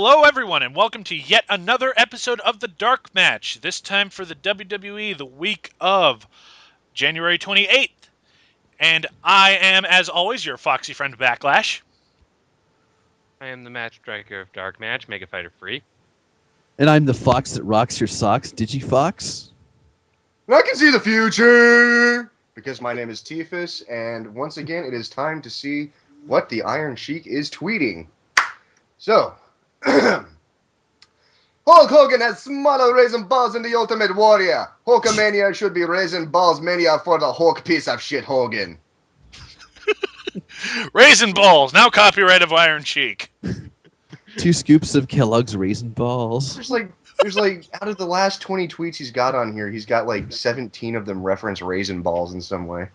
Hello, everyone, and welcome to yet another episode of the Dark Match. This time for the WWE, the week of January 28th. And I am, as always, your foxy friend Backlash. I am the match striker of DarkMatch, Mega Fighter Free. And I'm the fox that rocks your socks, Digifox. And I can see the future! Because my name is Tiefus, and once again, it is time to see what the Iron Sheik is tweeting. So, Hulk Hogan has smaller raisin balls than the Ultimate Warrior. Hulkamania should be raisin balls mania for the Hulk piece of shit Hogan. Raisin Balls, now copyright of Iron Sheik. 2 scoops of Kellogg's Raisin Balls. There's like, out of the last 20 tweets he's got on here, he's got like 17 of them reference raisin balls in some way.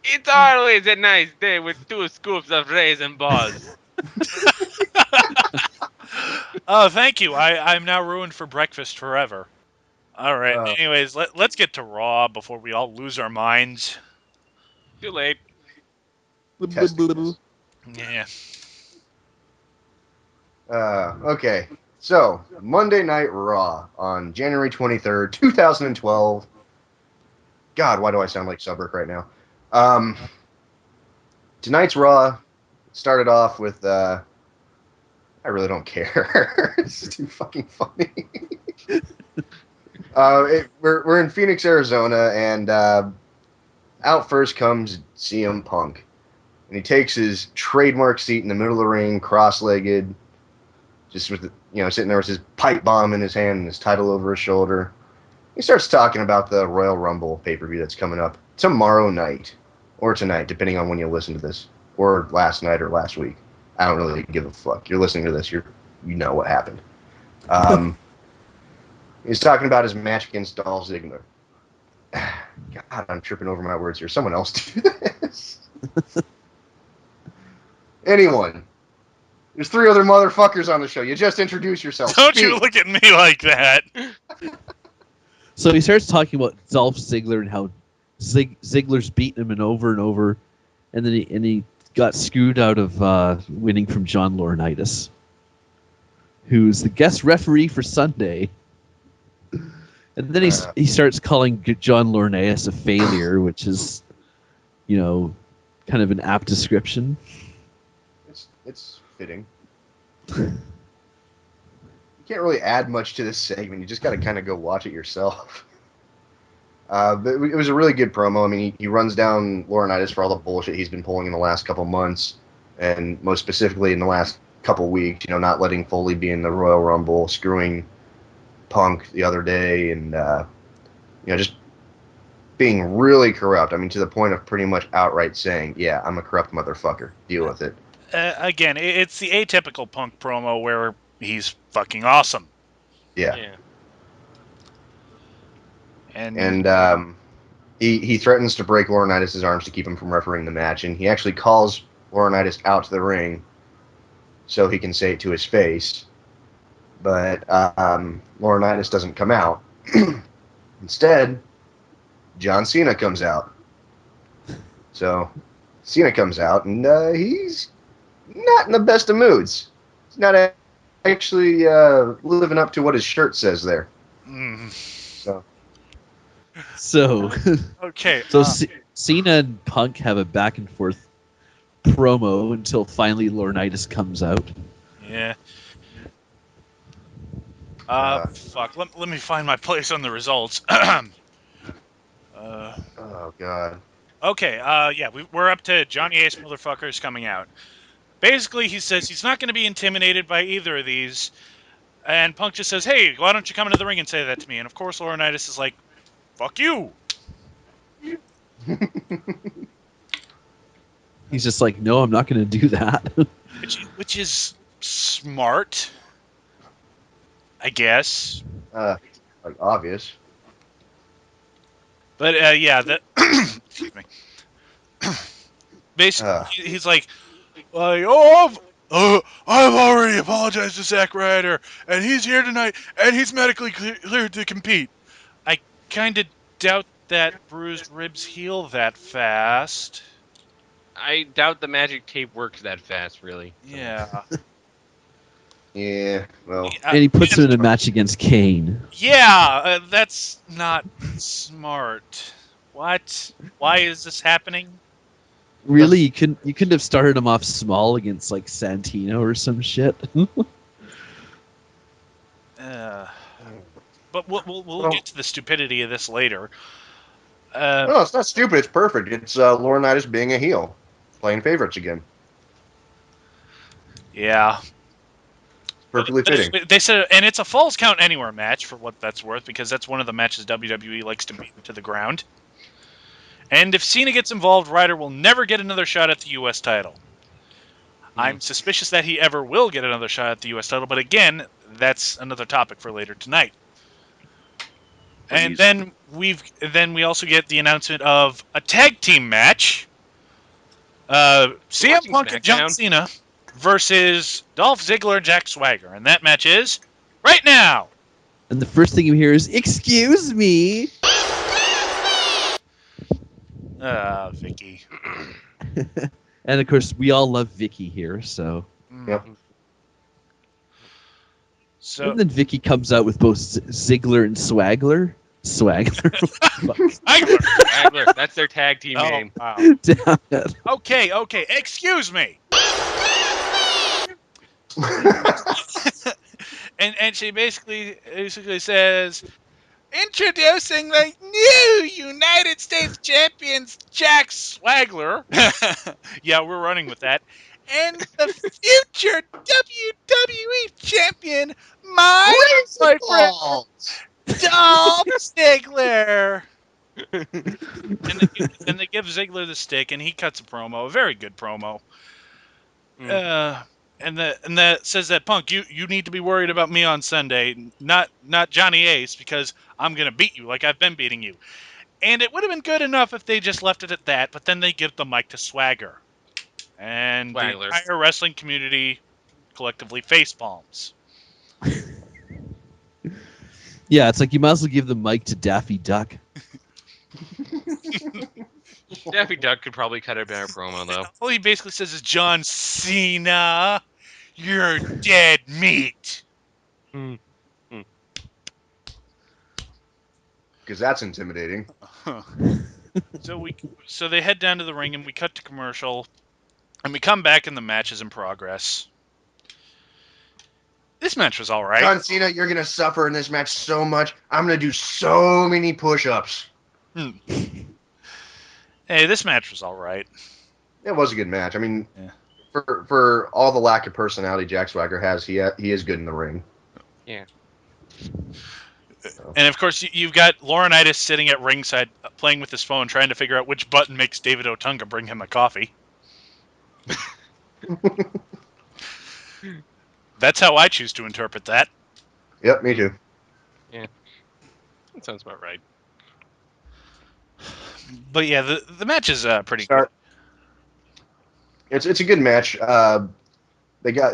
It's always a nice day with 2 scoops of raisin balls. Oh, thank you. I'm now ruined for breakfast forever. All right. Anyways, let's get to Raw before we all lose our minds. Too late. Testicles. Yeah. Okay. So, Monday Night Raw on January 23rd, 2012. God, why do I sound like Subrick right now? Tonight's Raw started off with, I really don't care. It's too fucking funny. We're in Phoenix, Arizona, and out first comes CM Punk. And he takes his trademark seat in the middle of the ring, cross-legged, just with sitting there with his pipe bomb in his hand and his title over his shoulder. He starts talking about the Royal Rumble pay-per-view that's coming up tomorrow night, or tonight, depending on when you listen to this, or last night or last week. I don't really give a fuck. You're listening to this, you know what happened. He's talking about his match against Dolph Ziggler. God, I'm tripping over my words here. Someone else do this. Anyone. There's 3 other motherfuckers on the show. You just introduce yourself. Don't you look at me like that. So he starts talking about Dolph Ziggler and how Ziggler's beaten him over and over, and then he got screwed out of winning from John Laurinaitis, who's the guest referee for Sunday. And then he starts calling John Laurinaitis a failure, which is, kind of an apt description. It's fitting. You can't really add much to this segment. You just got to kind of go watch it yourself. But it was a really good promo. I mean, he runs down Laurinaitis for all the bullshit he's been pulling in the last couple months, and most specifically in the last couple weeks. Not letting Foley be in the Royal Rumble, screwing Punk the other day, and just being really corrupt. I mean, to the point of pretty much outright saying, "Yeah, I'm a corrupt motherfucker. Deal with it." Again, it's the atypical Punk promo where he's fucking awesome. Yeah. And he threatens to break Laurinaitis' arms to keep him from refereeing the match, and he actually calls Laurinaitis out to the ring so he can say it to his face. But Laurinaitis doesn't come out. Instead, John Cena comes out. So Cena comes out, and he's not in the best of moods. He's not actually living up to what his shirt says there. So okay. So Cena and Punk have a back and forth promo until finally Laurinaitis comes out. Yeah. Fuck. Let me find my place on the results. Oh God. Okay. Yeah. We're up to Johnny Ace motherfuckers coming out. Basically, he says he's not going to be intimidated by either of these, and Punk just says, "Hey, why don't you come into the ring and say that to me?" And of course, Laurinaitis is like, "Fuck you." He's just like, "No, I'm not going to do that." which is smart, I guess. Like obvious. But yeah, that. Excuse me. Basically, he's like, I've already apologized to Zack Ryder, and he's here tonight, and he's medically cleared to compete. I kind of doubt that bruised ribs heal that fast. I doubt the magic tape works that fast, really. Yeah. Yeah, well, And he puts him in a and- match against Kane. Yeah, that's not smart. What? Why is this happening? Really, you couldn't have started him off small against like Santino or some shit. Uh, but we'll well, get to the stupidity of this later. no, it's not stupid. It's perfect. It's Laurinaitis being a heel, playing favorites again. Yeah. Perfectly fitting. They said, and it's a Falls Count Anywhere match for what that's worth, because that's one of the matches WWE likes to beat to the ground. And if Cena gets involved, Ryder will never get another shot at the U.S. title. I'm suspicious that he ever will get another shot at the U.S. title, but again, that's another topic for later tonight. And Please. then we also get the announcement of a tag team match. CM watching Punk and John SmackDown? Cena versus Dolph Ziggler and Jack Swagger, and that match is right now. And the first thing you hear is, "Excuse me." Vicky. And of course, we all love Vicky here. So, Yep. So and then Vicky comes out with both Ziggler and Swagler. Swagler. Swagler. Wagler, that's their tag team Oh, name. wow. Damn it. Okay. Excuse me. And she basically says, introducing the new United States champions, Jack Swagler. Yeah, we're running with that. And the future WWE champion, my Raisin boyfriend, balls! Dolph Ziggler. And they give Ziggler the stick, and he cuts a promo, a very good promo. And that says that Punk, you need to be worried about me on Sunday, not Johnny Ace, because I'm gonna beat you like I've been beating you. And it would have been good enough if they just left it at that, but then they give the mic to Swagger, and the Swagler. entire wrestling community collectively face palms. Yeah, it's like you might as well give the mic to Daffy Duck. Daffy Duck could probably cut a better promo though. All he basically says is, John Cena, you're dead meat. Because that's intimidating. So they head down to the ring, and we cut to commercial, and we come back, and the match is in progress. This match was all right. John Cena, you're going to suffer in this match so much. I'm going to do so many push-ups. Hey, this match was all right. It was a good match. I mean, Yeah. for all the lack of personality Jack Swagger has, he is good in the ring. Yeah. And of course, you've got Laurinaitis sitting at ringside playing with his phone, trying to figure out which button makes David Otunga bring him a coffee. That's how I choose to interpret that. Yep, me too. That sounds about right. But yeah, the match is pretty Start. It's a good match. They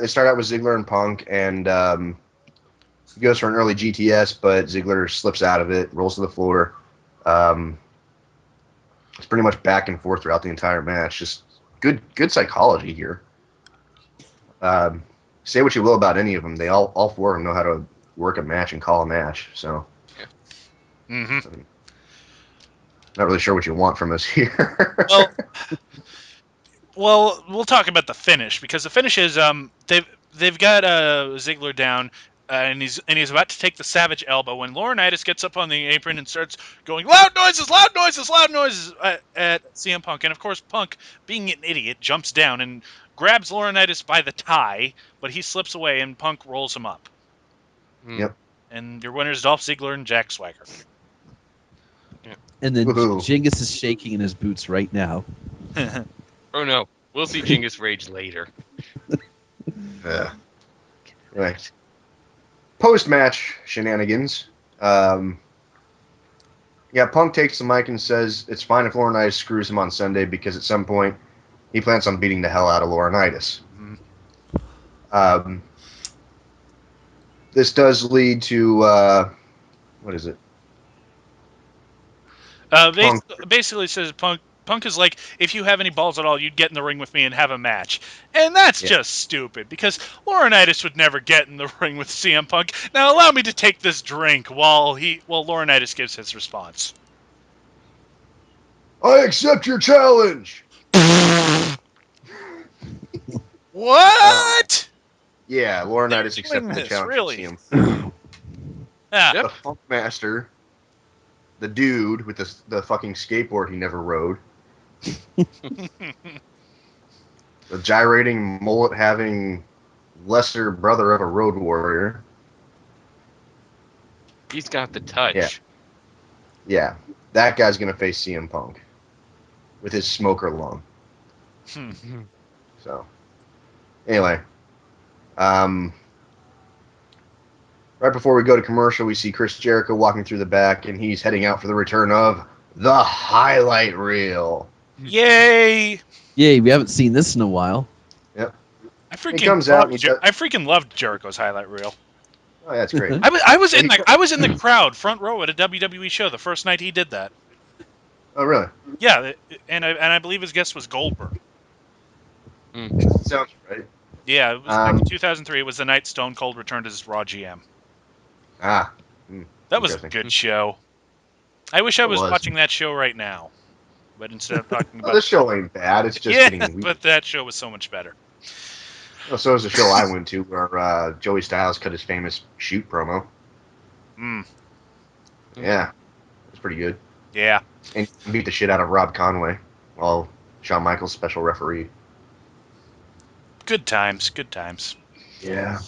start out with Ziggler and Punk, and he goes for an early GTS, but Ziggler slips out of it, rolls to the floor. It's pretty much back and forth throughout the entire match. Just good psychology here. Say what you will about any of them, they all four of them know how to work a match and call a match. So, Mm-hmm. not really sure what you want from us here. Well, we'll talk about the finish, because the finish is they've got Ziggler down, and he's about to take the Savage Elbow when Laurinaitis gets up on the apron and starts going loud noises at CM Punk, and of course Punk, being an idiot, jumps down and grabs Laurinaitis by the tie, but he slips away and Punk rolls him up. Yep. And your winners, Dolph Ziggler and Jack Swagger. And then Woohoo. Genghis is shaking in his boots right now. Oh no, we'll see Genghis rage later. Right. Post-match shenanigans. Yeah, Punk takes the mic and says it's fine if Laurinaitis screws him on Sunday because at some point he plans on beating the hell out of Laurinaitis. This does lead to what is it? Basically says Punk Punk is like, if you have any balls at all, you'd get in the ring with me and have a match. And that's Yeah. just stupid, because Laurinaitis would never get in the ring with CM Punk. Now allow me to take this drink while Laurinaitis gives his response. I accept your challenge. What? Yeah, Laurinaitis They're accepted doing the this, challenge really? from CM. Ah, Yep. The Funk Master, the dude with the fucking skateboard he never rode, the gyrating mullet having lesser brother of a road warrior. He's got the touch. Yeah, that guy's gonna face CM Punk with his smoker lung. So, anyway, right before we go to commercial, we see Chris Jericho walking through the back, and he's heading out for the return of the highlight reel. Yay! Yay, we haven't seen this in a while. Yep. I comes out and I freaking loved Jericho's highlight reel. Oh, that's great. I was in the crowd, front row at a WWE show the first night he did that. Oh, really? Yeah, and I believe his guest was Goldberg. Sounds right. Yeah, it was back in 2003. It was the night Stone Cold returned as Raw GM. Ah. That was a good show. I wish I was was. watching that show right now, but instead of talking about This show ain't bad. It's just getting weak. but that show was so much better. Well, so is the show I went to where Joey Styles cut his famous shoot promo. Yeah, it was pretty good. Yeah. And he beat the shit out of Rob Conway while Shawn Michaels special referee. Good times. Good times. Yeah.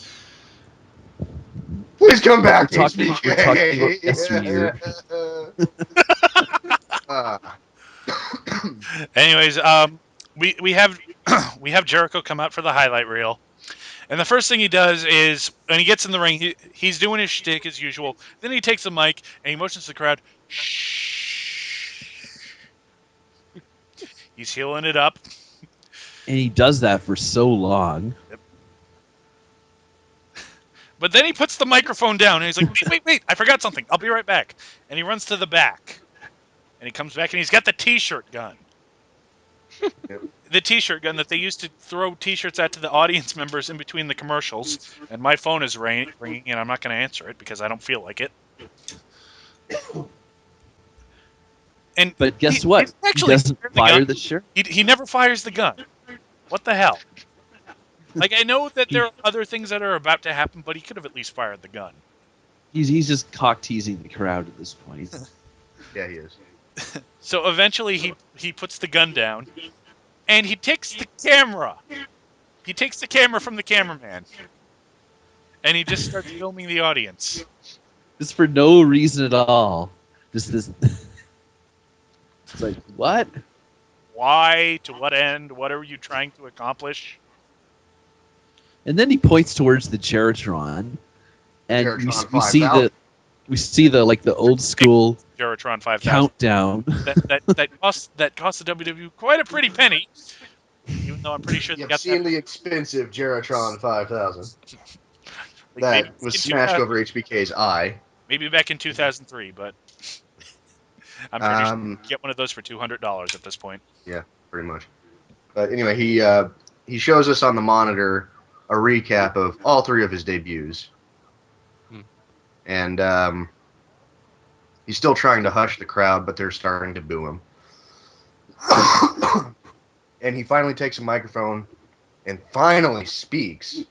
Please come back. We're talking about yesteryear. Anyways, we have we have Jericho come out for the highlight reel, and the first thing he does is when he gets in the ring, he's doing his shtick as usual. Then he takes the mic and he motions to the crowd. Shh. He's healing it up, And he does that for so long. Yep. But then he puts the microphone down and he's like, wait, I forgot something. I'll be right back. And he runs to the back. And he comes back and he's got the T-shirt gun. Yep. The T-shirt gun that they used to throw T-shirts at to the audience members in between the commercials. And my phone is ringing and I'm not going to answer it because I don't feel like it. But guess what? He doesn't fire the shirt. He never fires the gun. What the hell? Like, I know that there are other things that are about to happen, but he could have at least fired the gun. He's just cock teasing the crowd at this point. Yeah, he is. So eventually he puts the gun down, and he takes the camera. He takes the camera from the cameraman, and he just starts filming the audience. Just for no reason at all. Just this. It's like, what? Why? To what end? What are you trying to accomplish? And then he points towards the Geritron, and Geritron we see 5000. the old school Geritron 5000. countdown. That cost the WWE quite a pretty penny. Even though I'm pretty sure they The got that. obscenely expensive Geritron 5000 Like, that maybe was in smashed 2000 over HBK's eye. Maybe back in 2003, but I'm pretty sure you can get one of those for $200 at this point. Yeah, pretty much. But anyway, he shows us on the monitor a recap of all three of his debuts. And he's still trying to hush the crowd, but they're starting to boo him. And he finally takes a microphone and finally speaks.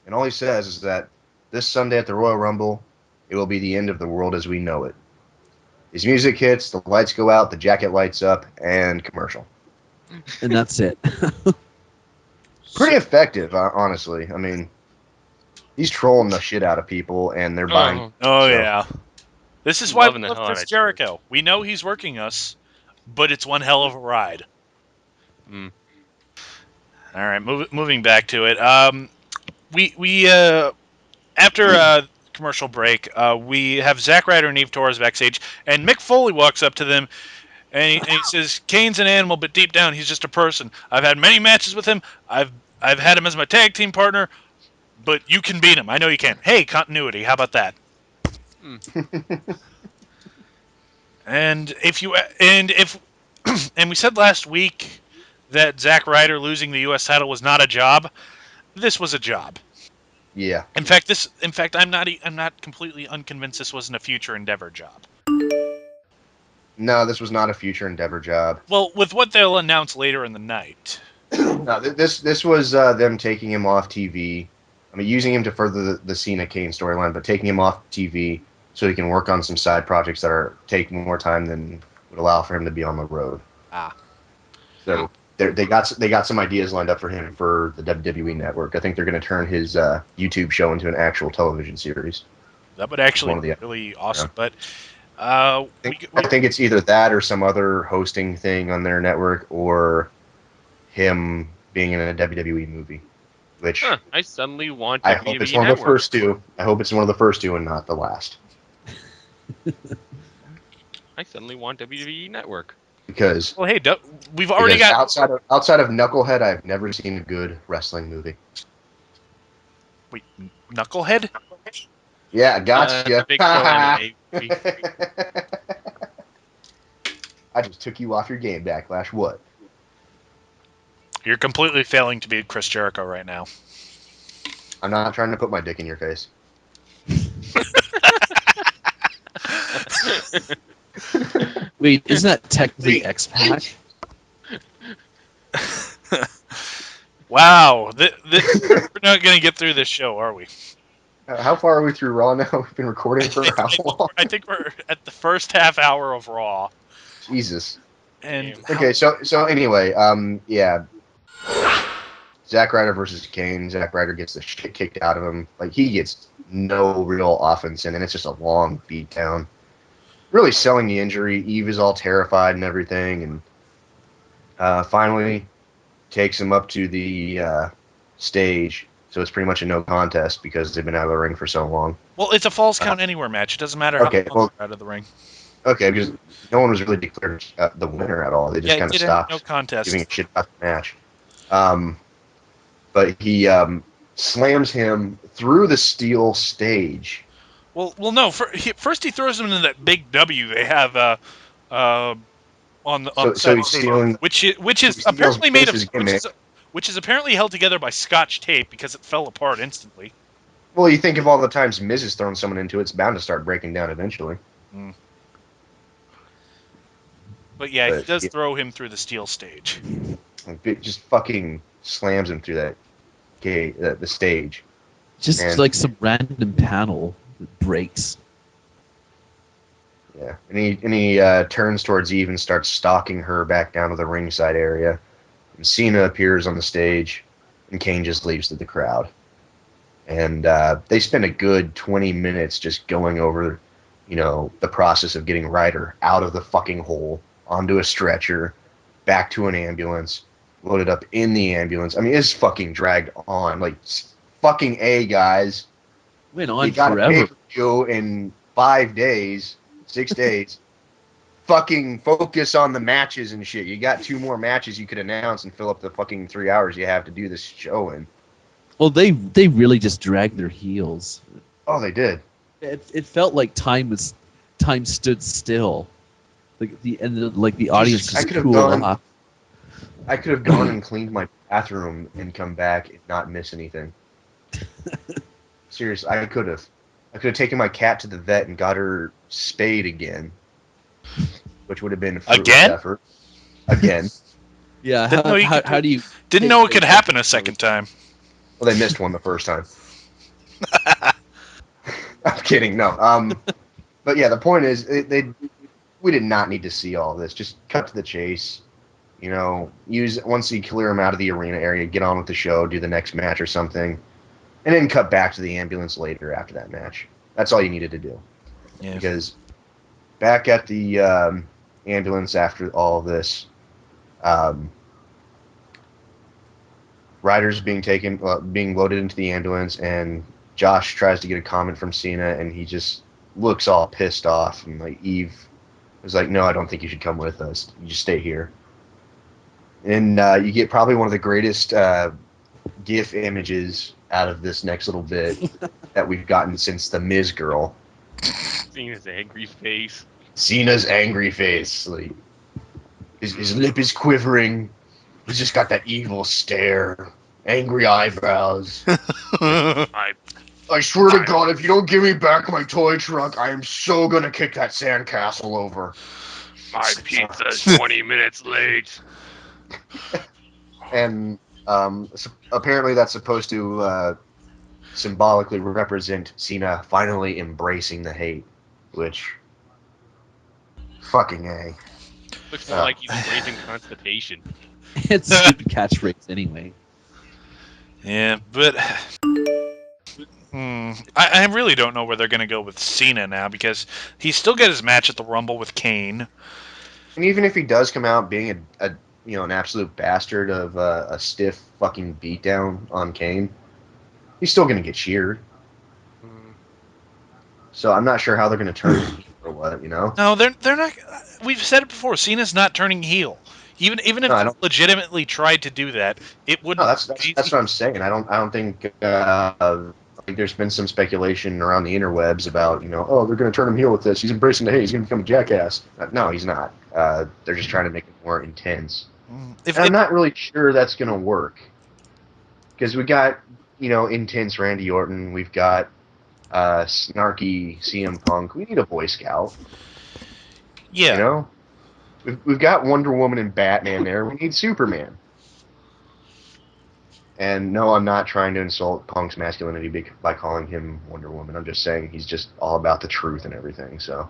And all he says is that this Sunday at the Royal Rumble, it will be the end of the world as we know it. His music hits, the lights go out, the jacket lights up, and commercial. And that's it. Pretty effective, honestly. I mean, he's trolling the shit out of people, and they're buying. Oh, So- yeah. This is why we Loving the love hell out Chris of Jericho. We know he's working us, but it's one hell of a ride. All right, moving back to it. We after commercial break, we have Zack Ryder and Eve Torres backstage, and Mick Foley walks up to them, and he says, "Kane's an animal, but deep down he's just a person. I've had many matches with him. I've had him as my tag team partner, but you can beat him. I know you can. Hey, continuity. How about that?" And if and we said last week that Zack Ryder losing the U.S. title was not a job. This was a job. Yeah. In fact, I'm not completely unconvinced this wasn't a future endeavor job. No, this was not a future endeavor job. Well, with what they'll announce later in the night. No, this was them taking him off TV. I mean, using him to further the Cena Kane storyline, but taking him off TV so he can work on some side projects that are taking more time than would allow for him to be on the road. Ah. So they got some ideas lined up for him for the WWE Network. I think they're going to turn his YouTube show into an actual television series. That would actually One of be the- really awesome. yeah. But I think it's either that or some other hosting thing on their network, or him being in a WWE movie. Which I suddenly want I WWE hope it's one of the Network. first two. I hope it's one of the first two and not the last. I suddenly want WWE Network. Because well, hey, we've already got. outside of Knucklehead, I've never seen a good wrestling movie. Wait, Knucklehead? Yeah, gotcha. The Big Show MMA movie. I just took you off your game, Backlash. What? You're completely failing to be Chris Jericho right now. I'm not trying to put my dick in your face. Wait, isn't that technically X-Pac? Wow, we're not going to get through this show, are we? How far are we through Raw now? We've been recording for how long? I think we're at the first half hour of Raw. Jesus. And Okay, so anyway, yeah. Zack Ryder versus Kane. Zack Ryder gets the shit kicked out of him. Like, he gets no real offense in, and it's just a long beatdown. Really selling the injury. Eve is all terrified and everything, and finally takes him up to the stage. So it's pretty much a no contest because they've been out of the ring for so long. well, it's a falls count anywhere match. It doesn't matter how Okay, long well- you're out of the ring. Okay, because no one was really declared the winner at all. They just Yeah, kind it of didn't stopped no contest. giving a shit about the match. But he slams him through the steel stage. Well, no. First, he throws him into that big W they have on the So side of the he's stage, stealing. which is steals apparently made of Vince's gimmick. which is apparently held together by Scotch tape because it fell apart instantly. Well, you think of all the times Miz has thrown someone into it, it's bound to start breaking down eventually. But yeah, he But, does yeah. throw him through the steel stage. Like, it just fucking slams him through that the stage. Just And- like some random panel that breaks. Yeah, and he turns towards Eve and starts stalking her back down to the ringside area. And Cena appears on the stage, and Kane just leaves to the crowd. And they spend a good 20 minutes just going over, the process of getting Ryder out of the fucking hole, onto a stretcher, back to an ambulance, loaded up in the ambulance. I mean, it's fucking dragged on. Like, fucking A, guys. Went on You got a forever. pay-per-view in 5 days, 6 days. Fucking focus on the matches and shit. You got 2 more matches you could announce and fill up the fucking 3 hours you have to do this show in. Well, they really just dragged their heels. Oh, they did. It felt like time stood still. Like the audience I just could have cooled gone- off. I could have gone and cleaned my bathroom and come back and not miss anything. Seriously, I could have. I could have taken my cat to the vet and got her spayed again, which would have been a fruitless Again? effort. Again. Yeah, Didn't know you could how do you? Didn't know it could happen a second time. Well, they missed one the first time. I'm kidding. No. But yeah, the point is, we did not need to see all this. Just cut to the chase. Once you clear them out of the arena area, get on with the show, do the next match or something, and then cut back to the ambulance later after that match. That's all you needed to do. Yeah. Because back at the ambulance after all of this, Ryder's being loaded into the ambulance, and Josh tries to get a comment from Cena, and he just looks all pissed off, and like Eve was like, "No, I don't think you should come with us. You just stay here." And you get probably one of the greatest GIF images out of this next little bit that we've gotten since the Miz girl. Seeing his angry face. Cena's angry face. Like, His lip is quivering. He's just got that evil stare, angry eyebrows. I I swear to God, if you don't give me back my toy truck, I am so gonna kick that sandcastle over. my pizza's 20 minutes late. And apparently that's supposed to symbolically represent Cena finally embracing the hate, which fucking A. Looks more like he's embracing constipation. It's a stupid catchphrase anyway. Yeah, but I really don't know where they're going to go with Cena now, because he still got his match at the Rumble with Kane. And even if he does come out being a an absolute bastard of a stiff fucking beatdown on Kane, he's still gonna get cheered. Mm. So I'm not sure how they're gonna turn him or what, No, they're not. We've said it before. Cena's not turning heel. Even if No, I they don't. legitimately tried to do that, it No, wouldn't. that's what I'm saying. I don't think like there's been some speculation around the interwebs about oh, they're gonna turn him heel with this. He's embracing the hate. He's gonna become a jackass. No, he's not. They're just trying to make it more intense. If, And I'm not really sure that's gonna work because we got intense Randy Orton. We've got snarky CM Punk. We need a Boy Scout. yeah, We've got Wonder Woman and Batman there. We need Superman. And no, I'm not trying to insult Punk's masculinity by calling him Wonder Woman. I'm just saying he's just all about the truth and everything. So,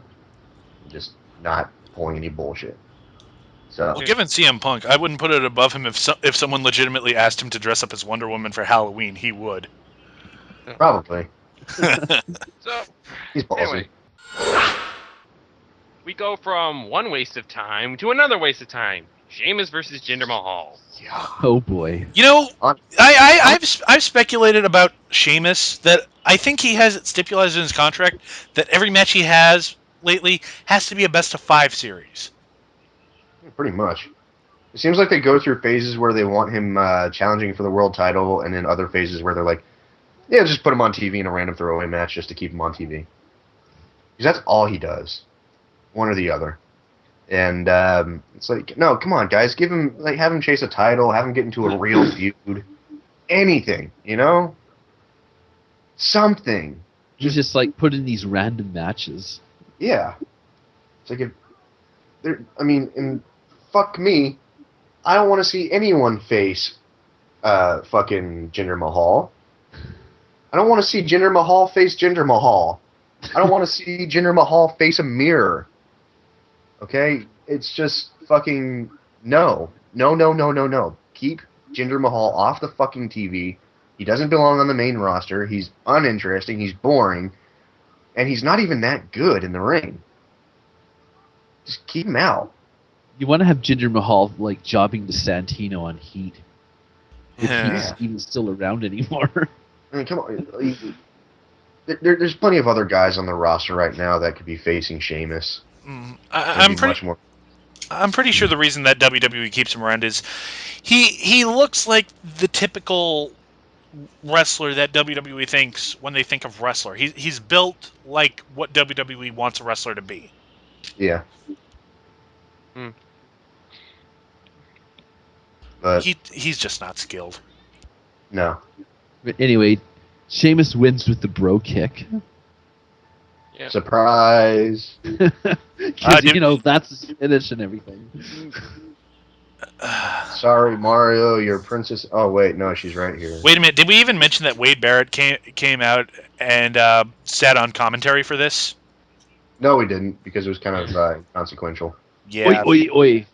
just not pulling any bullshit. So, well, given CM Punk, I wouldn't put it above him if someone legitimately asked him to dress up as Wonder Woman for Halloween. He would. probably. So, He's ballsy. anyway, we go from one waste of time to another waste of time. Sheamus versus Jinder Mahal. Yeah. Oh boy. On- I've speculated about Sheamus that I think he has it stipulated in his contract that every match he has lately has to be a best of 5 series. Pretty much. It seems like they go through phases where they want him challenging for the world title, and then other phases where they're like, yeah, just put him on TV in a random throwaway match just to keep him on TV. Because that's all he does. One or the other. And it's like, no, come on, guys, have him chase a title, have him get into a real feud, anything, something. He's just like put in these random matches. Yeah, it's like and fuck me, I don't want to see anyone face fucking Jinder Mahal. I don't want to see Jinder Mahal face Jinder Mahal. I don't want to see Jinder Mahal face a mirror. Okay? It's just fucking no. No, no, no, no, no. Keep Jinder Mahal off the fucking TV. He doesn't belong on the main roster. He's uninteresting. He's boring. And he's not even that good in the ring. Just keep him out. You want to have Jinder Mahal like jobbing to Santino on Heat. If Yeah. he's even still around anymore. I mean, come on. There's plenty of other guys on the roster right now that could be facing Sheamus. I'm pretty sure the reason that WWE keeps him around is he looks like the typical wrestler that WWE thinks when they think of wrestler. He's built like what WWE wants a wrestler to be. Yeah. Hmm. But He's just not skilled. no. But anyway, Sheamus wins with the bro kick. Yeah. Surprise. Because, that's his finish and everything. Sorry, Mario, your princess. Oh, wait, no, she's right here. Wait a minute. Did we even mention that Wade Barrett came out and sat on commentary for this? No, we didn't, because it was kind of inconsequential. Yeah. Oi, oi, oi.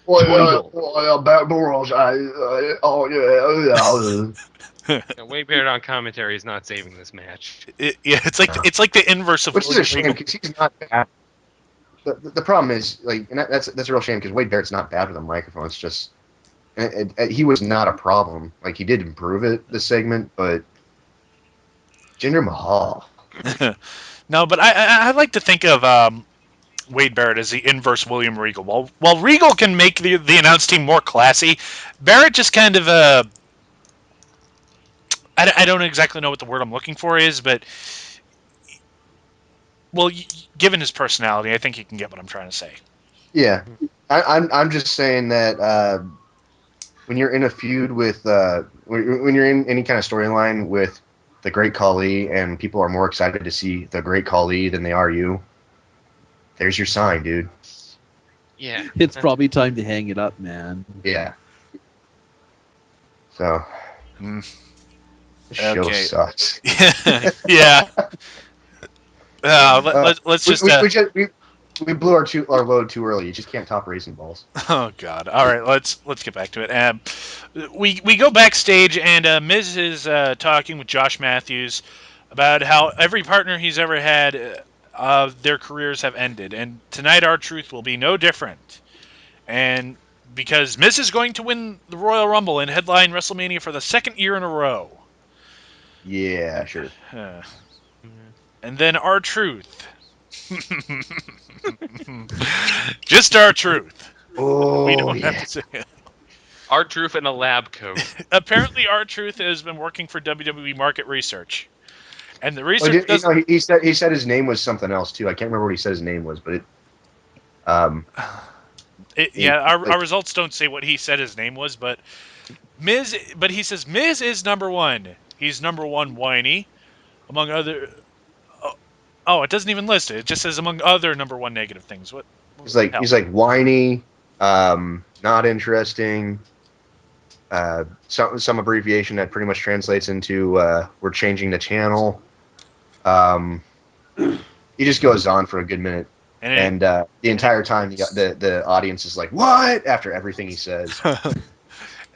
Yeah, Wade Barrett on commentary is not saving this match. It's like the inverse of Which is a William shame, Regal. because he's not bad. The problem is, like, and that's a real shame, because Wade Barrett's not bad with a microphone. It's just, he was not a problem. Like, he did improve it, this segment, but Jinder Mahal. No, but I like to think of Wade Barrett as the inverse William Regal. While Regal can make the announce team more classy, Barrett just kind of I don't exactly know what the word I'm looking for is, but well, given his personality, I think you can get what I'm trying to say. Yeah, I'm just saying that when you're in a feud with when you're in any kind of storyline with the Great Khali, and people are more excited to see the Great Khali than they are you, there's your sign, dude. Yeah. It's probably time to hang it up, man. Yeah. So Mm, this show okay. sucks. Yeah. Uh, Let's we, just. we, we, just, we blew our load too early. You just can't top raisin balls. Oh God! All right, let's get back to it. We go backstage, and Miz is talking with Josh Matthews about how every partner he's ever had, their careers have ended, and tonight our truth will be no different. And because Miz is going to win the Royal Rumble and headline WrestleMania for the second year in a row. Yeah, sure. Uh, and then our truth. Just our truth. We Oh don't have yeah. to say it. Our truth in a lab coat. Apparently, our truth has been working for WWE market research, and the Oh, research doesn't. he said his name was something else too. I can't remember what he said his name was, but um Yeah, our like results don't say what he said his name was, but Miz. But he says Miz is number one. He's number one whiny, among other. Oh, oh, it doesn't even list it. It just says among other number one negative things. What the hell? he's like whiny, not interesting. Some abbreviation that pretty much translates into we're changing the channel. Um, he just goes on for a good minute, And and the entire time the audience is like, "What?" after everything he says.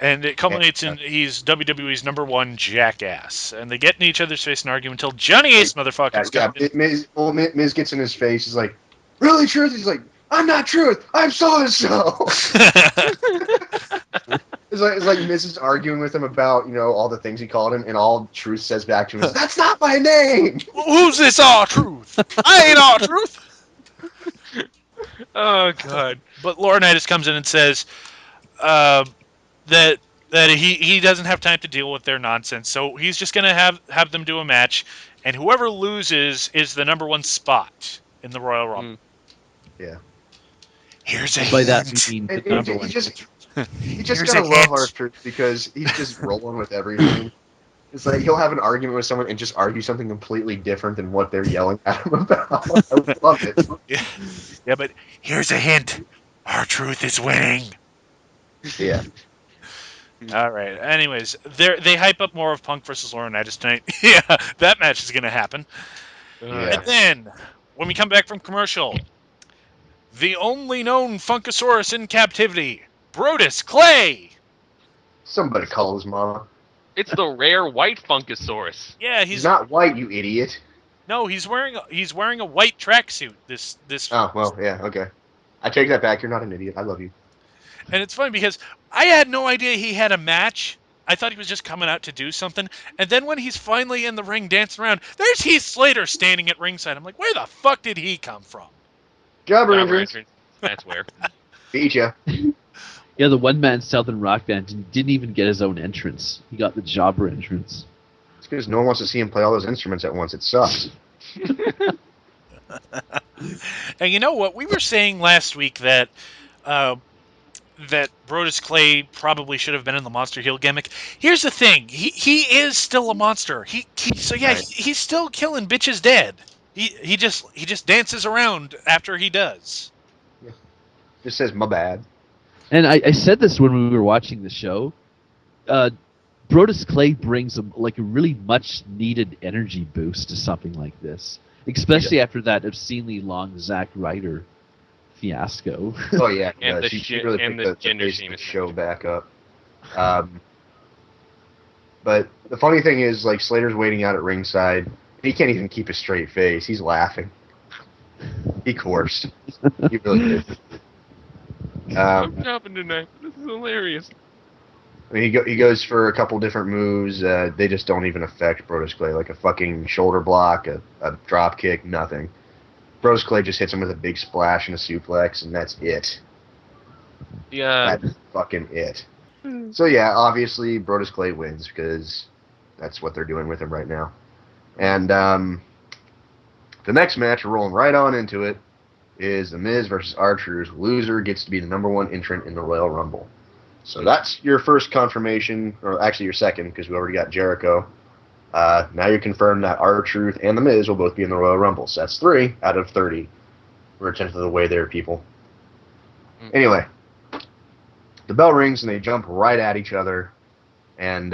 and it And, culminates in he's WWE's number one jackass, and they get in each other's face and argue until Johnny Ace motherfuckers yeah, comes in. Miz gets in his face. He's like, "Really, Truth?" He's like, "I'm not Truth. I'm so and so." It's like Miz is arguing with him about all the things he called him, and all Truth says back to him is, "That's not my name." Who's this our truth? I ain't our truth. Oh God. But Laurinaitis comes in and says uh, that he doesn't have time to deal with their nonsense, so he's just gonna have them do a match, and whoever loses is the number one spot in the Royal Rumble. Mm. Yeah, Here's a And by that we hint. mean the and number you one. just Here's a gotta love our hint. Truth because he's just rolling with everything. It's like he'll have an argument with someone and just argue something completely different than what they're yelling at him about. I love it. Yeah, yeah, but here's a hint. Our truth is winning. Yeah, All right. Anyways, they hype up more of Punk versus Laurinaitis tonight. Yeah, that match is gonna happen. yeah. And then when we come back from commercial, the only known Funkasaurus in captivity, Brodus Clay. Somebody call his mama. It's the rare white Funkasaurus. Yeah, He's not white, you idiot. no, he's wearing a white tracksuit. This, Oh well, yeah, okay. I take that back. You're not an idiot. I love you. and it's funny because I had no idea he had a match. I thought he was just coming out to do something, and then when he's finally in the ring dancing around, there's Heath Slater standing at ringside. I'm like, where the fuck did he come from? Jobber Jobber entrance. entrance. That's where. Beat ya. Yeah, the one-man Southern rock band didn't even get his own entrance. He got the jobber entrance. It's because no one wants to see him play all those instruments at once. It sucks. And you know what? We were saying last week that that Brodus Clay probably should have been in the monster heel gimmick. Here's the thing: he is still a monster. So yeah, Right. he's still killing bitches dead. He just dances around after he does. Just says my bad. And I said this when we were watching the show. Brodus Clay brings a really much-needed energy boost to something like this, especially after that obscenely long Zack Ryder fiasco. Oh yeah, And the she really and picked the gender face of shame the is show back up. But the funny thing is, like, Slater's waiting out at ringside. He can't even keep a straight face. He's laughing. He coursed. He really did. I'm chopping tonight. This is hilarious. I mean, he goes for a couple different moves. They just don't even affect Brodus Clay. Like a fucking shoulder block, a drop kick, nothing. Brodus Clay just hits him with a big splash and a suplex, and that's it. Yeah. That's fucking it. So yeah, obviously Brodus Clay wins because that's what they're doing with him right now. And the next match, we're rolling right on into it. is The Miz versus R-Truth. Loser gets to be the #1 entrant in the Royal Rumble. So that's your first confirmation, or actually your second, because we already got Jericho. Now you're confirmed that R-Truth and The Miz will both be in the Royal Rumble. So that's 3 out of 30. We're a tenth of the way there, people. Anyway, the bell rings and they jump right at each other, and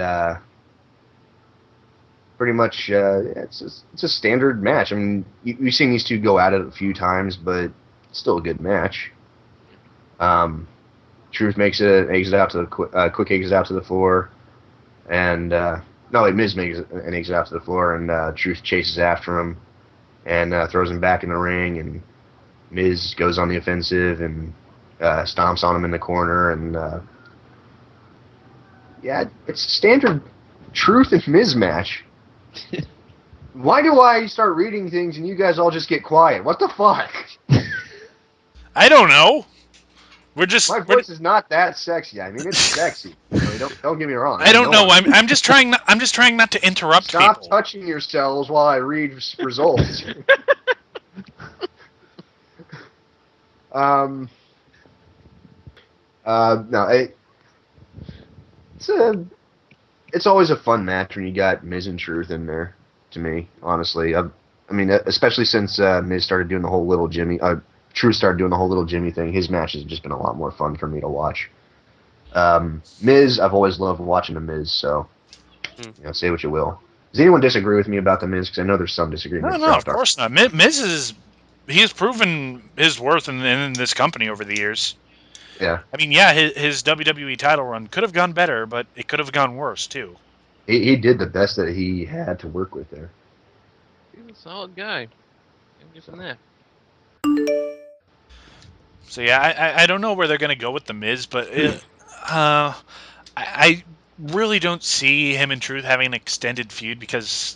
pretty much it's a standard match. I mean, we've seen these two go at it a few times, but it's still a good match. Truth makes an exit out to the quick exit out to the floor, and Miz makes an exit out to the floor, and Truth chases after him and throws him back in the ring, and Miz goes on the offensive and stomps on him in the corner, and it's a standard Truth and Miz match. Why do I start reading things and you guys all just get quiet? What the fuck? I don't know. My voice is not that sexy. I mean, it's sexy. Really, don't get me wrong. I don't know. I'm just trying. I'm just trying not to interrupt Stop people. touching yourselves while I read results. It's always a fun match when you got Miz and Truth in there. To me, honestly, I mean, especially since Miz started doing the whole little Jimmy. Truth started doing the whole little Jimmy thing. His match has just been a lot more fun for me to watch. Miz, I've always loved watching the Miz, so say what you will. Does anyone disagree with me about the Miz? Because I know there's some disagreement. No, of course not. Miz he's proven his worth in this company over the years. Yeah. I mean, yeah, his WWE title run could have gone better, but it could have gone worse too. He did the best that he had to work with there. He's a solid guy. Give him that. So yeah, I don't know where they're going to go with the Miz, but I really don't see him and Truth having an extended feud because,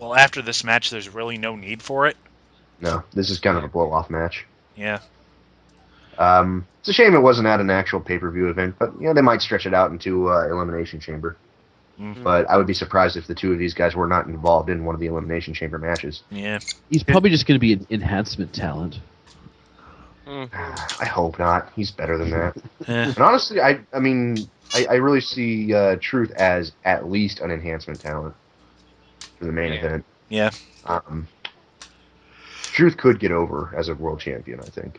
well, after this match, there's really no need for it. No, this is kind of a blow-off match. Yeah. It's a shame it wasn't at an actual pay-per-view event, but they might stretch it out into Elimination Chamber. Mm-hmm. But I would be surprised if the two of these guys were not involved in one of the Elimination Chamber matches. Yeah. He's probably just going to be an enhancement talent. I hope not. He's better than that. Yeah. And honestly, I really see Truth as at least an enhancement talent for the main event. Yeah. Truth could get over as a world champion, I think.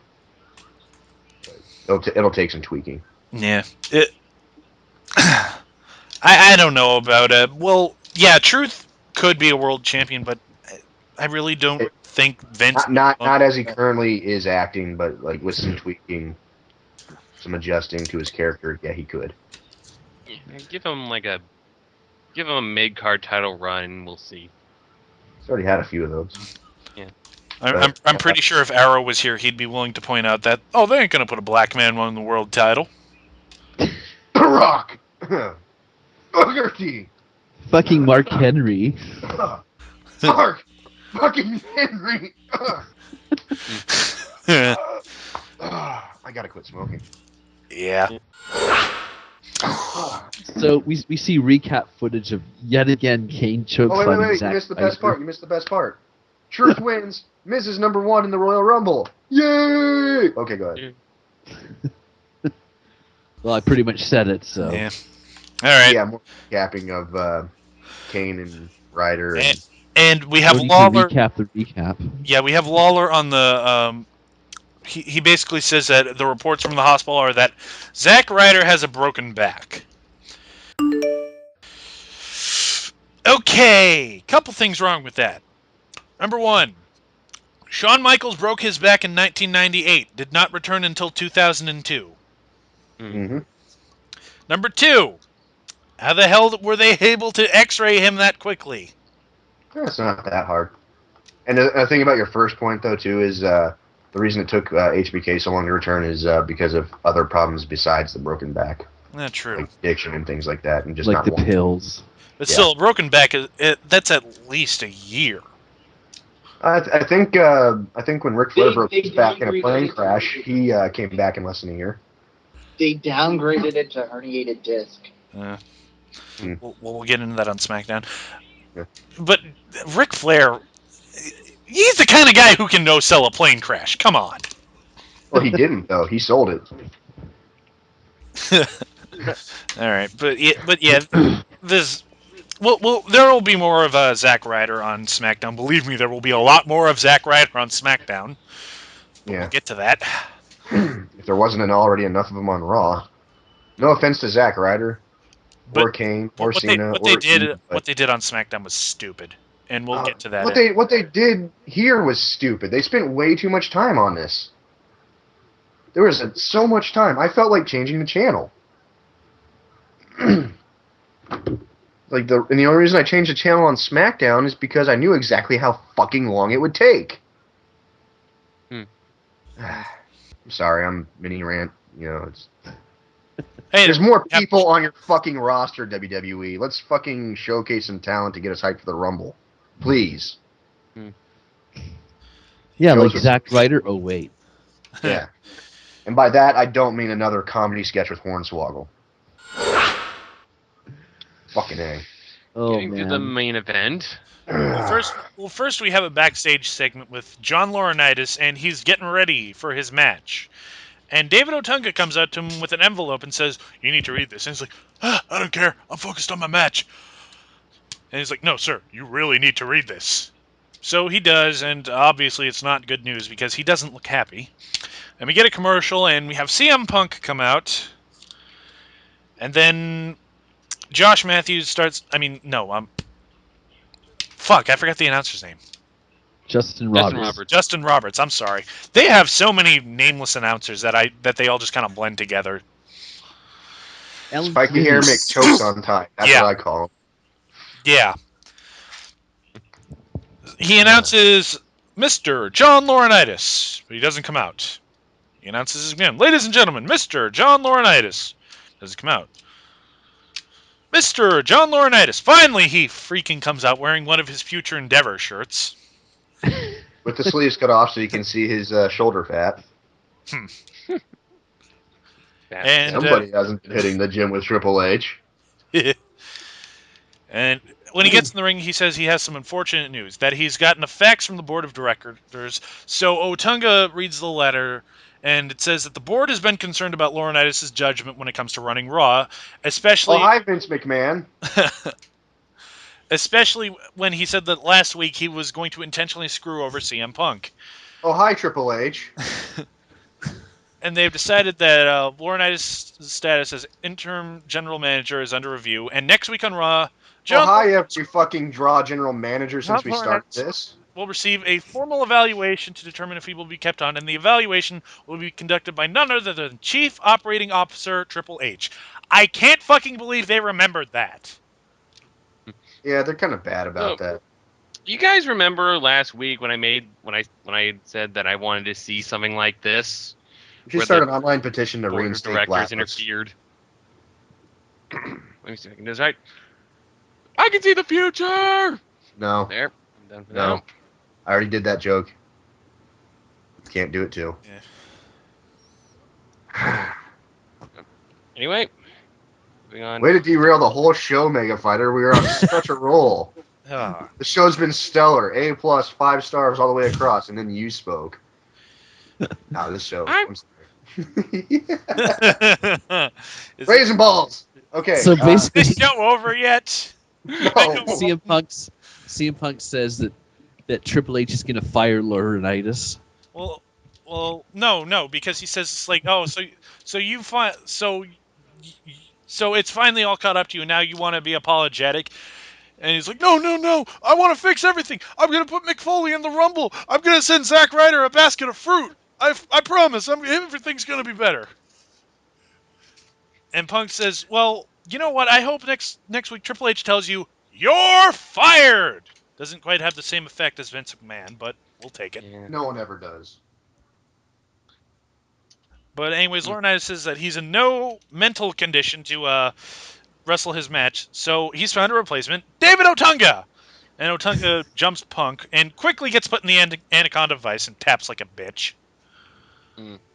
But it'll take some tweaking. Yeah. I don't know about it. Well, yeah, Truth could be a world champion, but I really don't think Vince... Not as he currently is acting, but like with some tweaking, some adjusting to his character, yeah, he could. Yeah, give him a mid-card title run, and we'll see. He's already had a few of those. Yeah. I'm pretty sure if Arrow was here, he'd be willing to point out that, they ain't going to put a black man on the world title. Rock! Booker T! Fucking Mark Henry. Mark! Fucking Henry! I gotta quit smoking. Yeah. So we see recap footage of yet again Kane chokeslamming wait, Zack you missed the best Ryder. part. You missed the best part. Truth wins. Miz is #1 in the Royal Rumble. Yay! Okay, go ahead. Well, I pretty much said it, so. Yeah. All right. Yeah, more recapping of Kane and Ryder. And we have We need Lawler. to recap the recap. Yeah, we have Lawler on the. He basically says that the reports from the hospital are that Zack Ryder has a broken back. Okay, couple things wrong with that. Number one, Shawn Michaels broke his back in 1998, did not return until 2002. Mm-hmm. Number two, how the hell were they able to x-ray him that quickly? It's not that hard. And the thing about your first point, though, too, is the reason it took HBK so long to return is because of other problems besides the broken back. Not true. Like addiction and things like that. And just Like not the wanting- pills. But Yeah. still, a broken back, that's at least a year. I think when Ric Flair broke his back in a plane crash, he came back in less than a year. They downgraded it to herniated disc. We'll get into that on SmackDown. Yeah. But Ric Flair, He's the kind of guy who can no-sell a plane crash. Come on. Well, he didn't though. He sold it. All right, but yeah, this. Well, there will be more of Zack Ryder on SmackDown. Believe me, there will be a lot more of Zack Ryder on SmackDown. But we'll Yeah. get to that. If there wasn't already enough of them on Raw. No offense to Zack Ryder, But or Kane, or what Cena, they or did Eve, but what they did on SmackDown was stupid, and we'll get to that. what they did here was stupid. They spent way too much time on this. There was so much time. I felt like changing the channel. And the only reason I changed the channel on SmackDown is because I knew exactly how fucking long it would take. Hmm. I'm sorry, I'm mini rant. It's Hey, there's more people on your fucking roster, WWE. Let's fucking showcase some talent to get us hyped for the Rumble, please. Yeah, Shows like us- Zack Ryder. Oh wait, Yeah, and by that I don't mean another comedy sketch with Hornswoggle. Fucking A. oh Getting to the man. main event. First we have a backstage segment with John Laurinaitis, and he's getting ready for his match. And David Otunga comes out to him with an envelope and says, "You need to read this." And he's like, "I don't care. I'm focused on my match." And he's like, "No, sir. You really need to read this." So he does, and obviously it's not good news because he doesn't look happy. And we get a commercial, and we have CM Punk come out, and then Josh Matthews starts. I mean, no, fuck, I forgot the announcer's name. Justin Justin Roberts. Roberts. Justin Roberts. I'm sorry. They have so many nameless announcers that they all just kind of blend together. Alan Spiky hair Cleese. make chokes on tie. That's Yeah. what I call Yeah. He announces Mr. John Laurinaitis, but he doesn't come out. He announces again, "Ladies and gentlemen, Mr. John Laurinaitis." Doesn't come out. Mr. John Laurinaitis. Finally, he freaking comes out wearing one of his Future Endeavor shirts. him. With the sleeves cut off so you can see his shoulder fat. And Somebody hasn't been hitting the gym with Triple H. and when he gets in the ring, he says he has some unfortunate news, that he's gotten a fax from the board of directors. So Otunga reads the letter, and it says that the board has been concerned about Laurinaitis' judgment when it comes to running Raw, Oh, especially hi, Vince McMahon. especially when he said that last week he was going to intentionally screw over CM Punk. Oh, hi, Triple H. And they've decided that Laurinaitis' status as interim general manager is under review. And next week on Raw, Oh, John hi, every fucking draw general manager since we started Laurinaitis this. will receive a formal evaluation to determine if he will be kept on, and the evaluation will be conducted by none other than Chief Operating Officer Triple H. I can't fucking believe they remembered that. Yeah, they're kind of bad about So, that. you guys remember last week when I said that I wanted to see something like this? We should where start the an online petition to Board of reinstate directors Blacklist. interfered. Let me see if I can do this right. I can see the future. No, There, I'm done for no. now. I already did that joke. Can't do it too. Anyway, moving on. Way to derail the whole show, Mega Fighter. We were on such a roll. Ah. The show's been stellar. A plus, 5 stars all the way across, and then you spoke. Nah, this show. I'm sorry. Raisin balls. Okay. So basically, Is this show over yet? no. CM Punk says that Triple H is going to fire Laurinaitis. Well, no, because he says it's like, oh, so it's finally all caught up to you, and now you want to be apologetic. And he's like, no, I want to fix everything. I'm going to put Mick Foley in the Rumble. I'm going to send Zack Ryder a basket of fruit. I promise. Everything's going to be better. And Punk says, well, you know what? I hope next week Triple H tells you, you're fired. Doesn't quite have the same effect as Vince McMahon, but we'll take it. Yeah. No one ever does. But anyways, Laurinaitis says that he's in no mental condition to wrestle his match, so he's found a replacement, David Otunga. And Otunga jumps Punk and quickly gets put in the Anaconda Vice and taps like a bitch.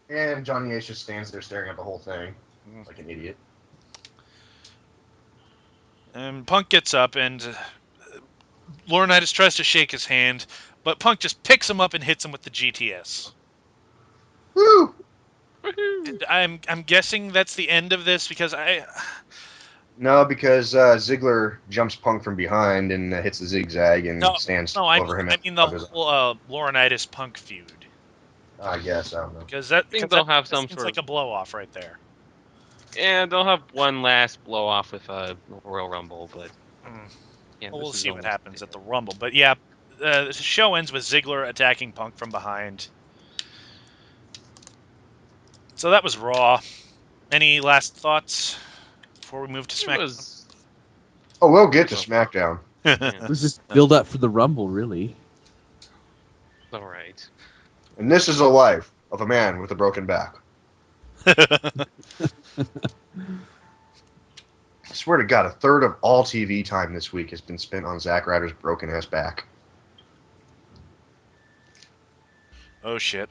And Johnny Ace just stands there staring at the whole thing like an idiot. And Punk gets up, and Laurinaitis tries to shake his hand, but Punk just picks him up and hits him with the GTS. Woo! Woohoo. And I'm guessing that's the end of this because No, because Ziggler jumps Punk from behind and hits the zigzag and no stands no over him. I mean the whole Laurinaitis Punk feud I guess, I don't know. because I think they'll have that some seems sort like of. a blow off right there. Yeah, they'll have one last blow off with a Royal Rumble, but Mm. yeah, Well, this we'll is see what almost happens at the Rumble. But yeah, the show ends with Ziggler attacking Punk from behind. So that was Raw. Any last thoughts before we move to It SmackDown? was. Oh, we'll get to Well, SmackDown. yeah, It was just build up for the Rumble, really. all right. And this is the life of a man with a broken back. I swear to God, a third of all TV time this week has been spent on Zack Ryder's broken ass back. Oh shit!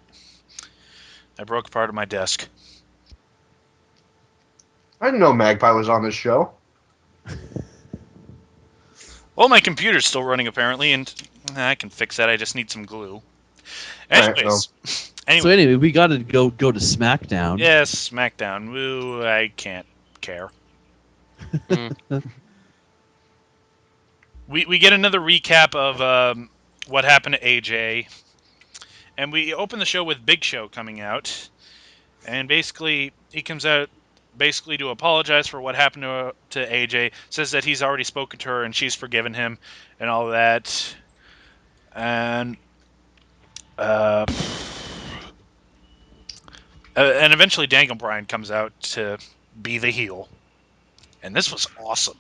I broke part of my desk. I didn't know Magpie was on this show. Well, my computer's still running apparently, and I can fix that. I just need some glue. All right, Anyways, So anyway, we got to go to SmackDown. yes, SmackDown. Woo! I can't care. Mm. We get another recap of what happened to AJ, and we open the show with Big Show coming out, and basically he comes out basically to apologize for what happened to AJ. Says that he's already spoken to her and she's forgiven him, and all that, uh, and eventually Daniel Bryan comes out to be the heel, and this was awesome.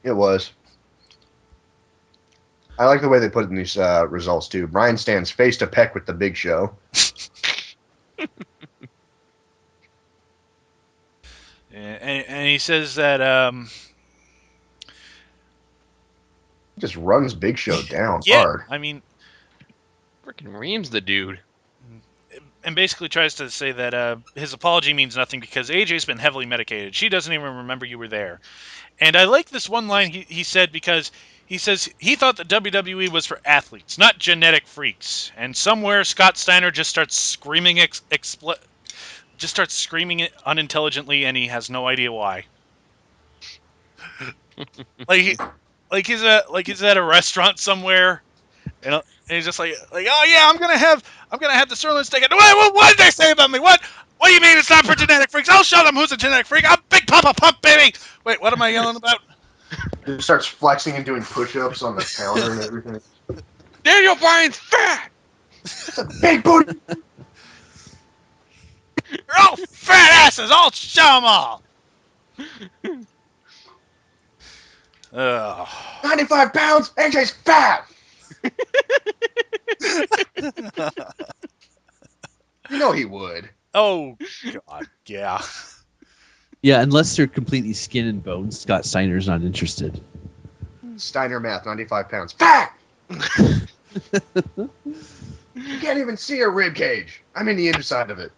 It was. I like the way they put it in these results too. Bryan stands face to peck with the Big Show. And he says that He just runs Big Show down yeah, hard. I mean, Freaking Reams the dude. and basically tries to say that his apology means nothing because AJ's been heavily medicated. She doesn't even remember you were there. And I like this one line he said because he says he thought that WWE was for athletes, not genetic freaks. And somewhere Scott Steiner just starts screaming just starts screaming it unintelligently, and he has no idea why. Like he's at a restaurant somewhere, and he's just like oh yeah, I'm gonna have the sirloin steak. What did they say about me? What do you mean it's not for genetic freaks? I'll show them who's a genetic freak. I'm Big Papa Pump, baby. Wait, what am I yelling about? He starts flexing and doing push-ups on the counter and everything. Daniel Bryan's fat. It's a big booty. You're all fat asses. I'll show them all. Ugh. 95 pounds. AJ's fat. You know he would. Oh God, yeah. Yeah, unless they're completely skin and bones, Scott Steiner's not interested. Steiner math, 95 pounds. Fat! You can't even see a rib cage. I'm in the inside of it.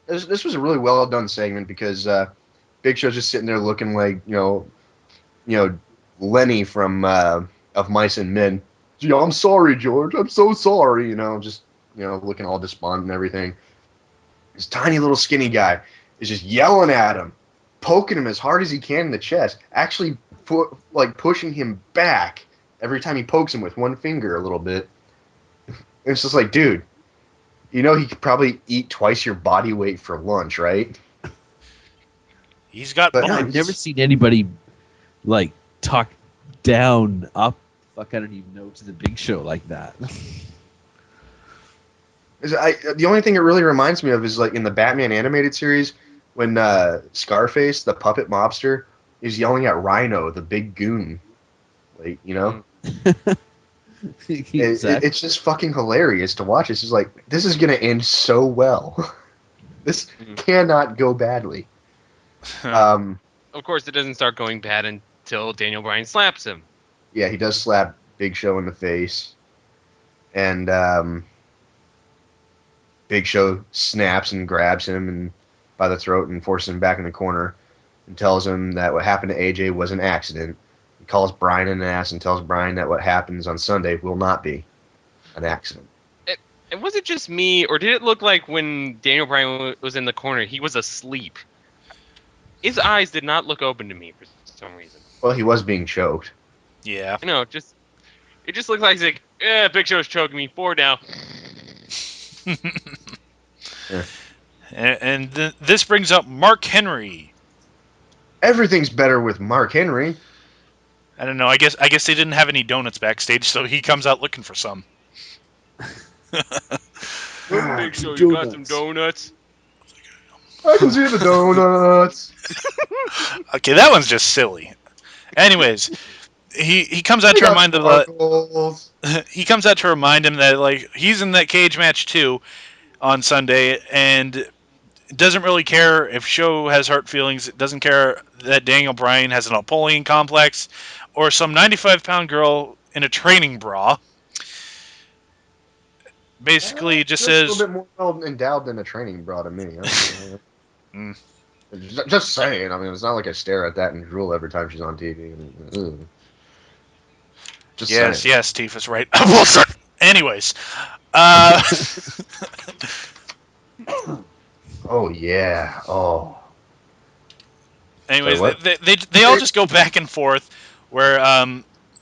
This was a really well done segment because Big Show's just sitting there looking like you know Lenny from of Mice and Men. Gee, I'm sorry, George. I'm so sorry. Just looking all despondent and everything. This tiny little skinny guy is just yelling at him, poking him as hard as he can in the chest, actually pushing him back every time he pokes him with one finger a little bit. And it's just like, dude, he could probably eat twice your body weight for lunch, right? He's got But bones. I've never seen anybody like talk down, up, fuck, I don't even know, to the Big Show like that. The only thing it really reminds me of is like in the Batman animated series when Scarface, the puppet mobster, is yelling at Rhino, the big goon. Like, Exactly. it's just fucking hilarious to watch. It's just like, this is going to end so well. This cannot go badly. Of course, it doesn't start going bad until Daniel Bryan slaps him. Yeah, he does slap Big Show in the face. And Big Show snaps and grabs him and by the throat and forces him back in the corner. and tells him that what happened to AJ was an accident. He calls Brian an ass and tells Brian that what happens on Sunday will not be an accident. And was it just me, or did it look like when Daniel Bryan was in the corner, he was asleep? His eyes did not look open to me for some reason. Well, he was being choked. Yeah. I know, it just looked like he's like, Big Show's choking me. 4 now. Yeah. And this brings up Mark Henry. Everything's better with Mark Henry. I don't know. I guess they didn't have any donuts backstage, so he comes out looking for some. Big Show, you got some donuts? I can see the donuts. Okay, that one's just silly. Anyways, he comes out We to got remind sparkles. he comes out to remind him that like he's in that cage match too on Sunday, and doesn't really care if Show has hurt feelings. Doesn't care that Daniel Bryan has an Napoleon complex, or some 95-pound girl in a training bra. Basically, just That's a says, little bit more well endowed than a training bra to me. I don't know. Mm. Just saying. I mean, it's not like I stare at that and drool every time she's on TV. Ugh. Just yes, saying. yes, Tifa's right. Bullshit. Anyways, uh, Oh yeah. Oh. anyways, Sorry, what? they all just go back and forth. Where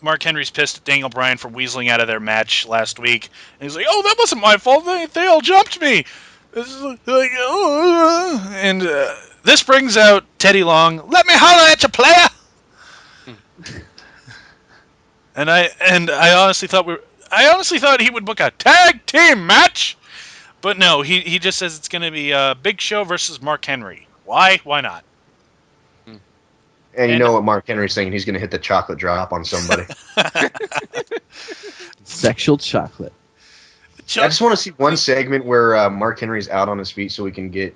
Mark Henry's pissed at Daniel Bryan for weaseling out of their match last week, and he's like, "Oh, that wasn't my fault. They all jumped me." This is like, and this brings out Teddy Long. Let me holler at you, player. And I honestly thought he would book a tag team match, but no, he just says it's going to be Big Show versus Mark Henry. Why? Why not? And you And- know what Mark Henry's saying? He's going to hit the chocolate drop on somebody. Sexual chocolate. I just want to see one segment where Mark Henry's out on his feet so we can get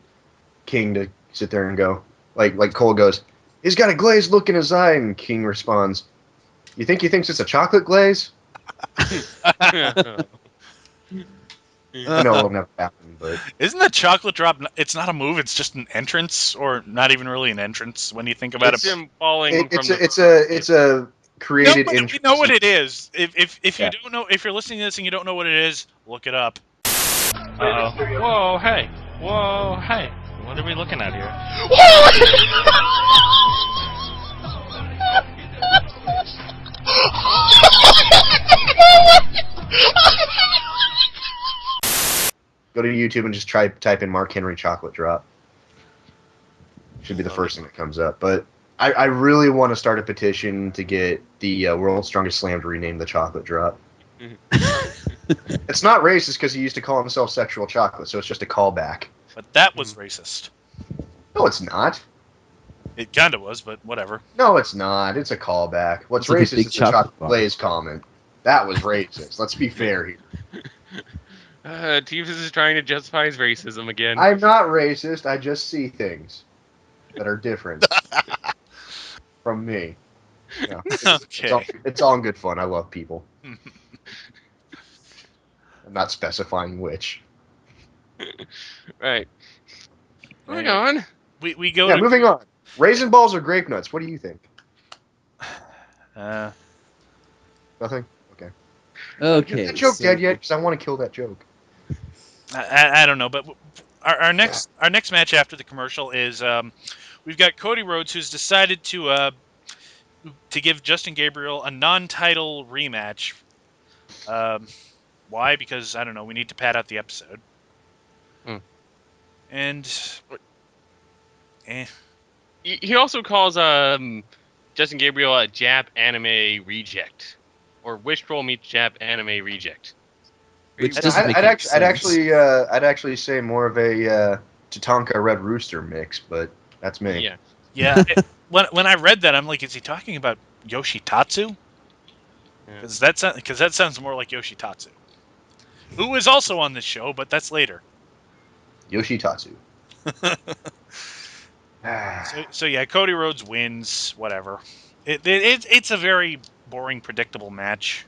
King to sit there and go. Like Cole goes, he's got a glazed look in his eye, and King responds, you think he thinks it's a chocolate glaze? I know it'll never happen, but Isn't the chocolate drop? It's not a move. It's just an entrance, or not even really an entrance when you think about It's it. him falling it's a created No, but entrance. we know what it is. If Yeah. you don't know, if you're listening to this and you don't know what it is, look it up. Uh-oh. Whoa, hey. Whoa, hey. What are we looking at here? Go to YouTube and just type in Mark Henry chocolate drop. Should be the first thing that comes up. But I really want to start a petition to get the World's Strongest Slam to rename the chocolate drop. It's not racist because he used to call himself Sexual Chocolate, so it's just a callback. But that was racist. No, it's not. It kind of was, but whatever. No, it's not. It's a callback. What's It's like a racist big is the chocolate chocolate bar. glaze comment. That was racist. Let's be fair here. Tevis is trying to justify his racism again. I'm not racist. I just see things that are different from me. Yeah, Okay. it's all in good fun. I love people. I'm not specifying which. Right. Moving on. We go Yeah, to moving on. Raisin balls or grape nuts? What do you think? Nothing? Okay. Okay. Is that joke so- dead yet? Because I want to kill that joke. I don't know, but our next match after the commercial is we've got Cody Rhodes, who's decided to give Justin Gabriel a non-title rematch. Why? Because I don't know. We need to pad out the episode. And He also calls Justin Gabriel a Jap anime reject, or Wishroll meets Jap anime reject. Which Very doesn't weird. make any sense. I'd actually say more of a Tatanka Red Rooster mix, but that's me. Yeah. when I read that, I'm like, is he talking about Yoshitatsu? Because that sounds more like Yoshitatsu, who is also on this show, but that's later. Yoshitatsu. So yeah, Cody Rhodes wins. Whatever. It's a very boring, predictable match.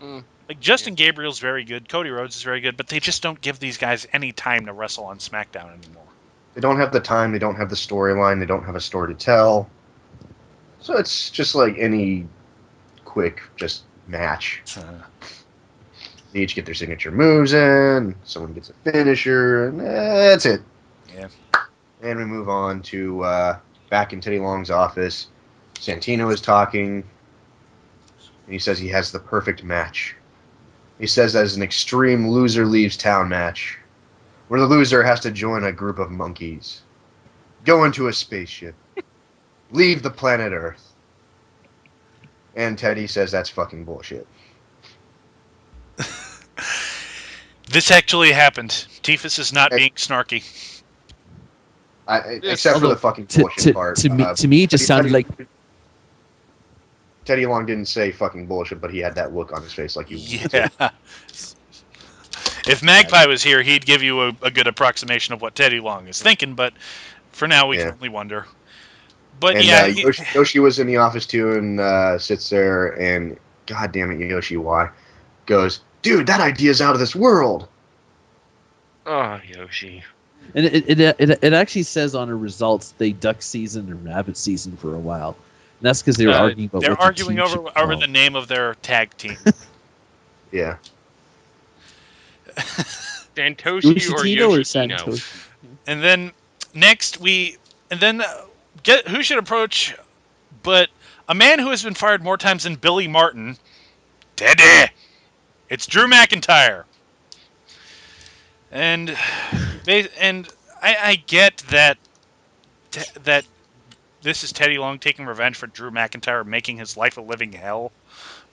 Like Justin Gabriel's very good, Cody Rhodes is very good, but they just don't give these guys any time to wrestle on SmackDown anymore. They don't have the time. They don't have the storyline. They don't have a story to tell. So it's just like any quick just match. They each get their signature moves in. Someone gets a finisher, and that's it. Yeah. And we move on to back in Teddy Long's office. Santino is talking, and he says he has the perfect match. He says that is an extreme loser leaves town match, where the loser has to join a group of monkeys, go into a spaceship, leave the planet Earth. And Teddy says that's fucking bullshit. This actually happened. Tifa is not being snarky. Except for the fucking bullshit part. To me, it just sounded like Teddy Long didn't say fucking bullshit, but he had that look on his face like you. Yeah. If Magpie was here, he'd give you a good approximation of what Teddy Long is thinking, but for now we can only wonder. But and, yeah, Yoshi was in the office too and sits there and god damn it, Yoshi Y goes, dude, that idea's out of this world. Oh, Yoshi. And it actually says on the results they duck season and rabbit season for a while. And that's because they were arguing about. They're arguing over the name of their tag team. Yeah. Santoshi or Yoshino. And then next get who should approach, but a man who has been fired more times than Billy Martin. Teddy. It's Drew McIntyre. And I get that this is Teddy Long taking revenge for Drew McIntyre making his life a living hell,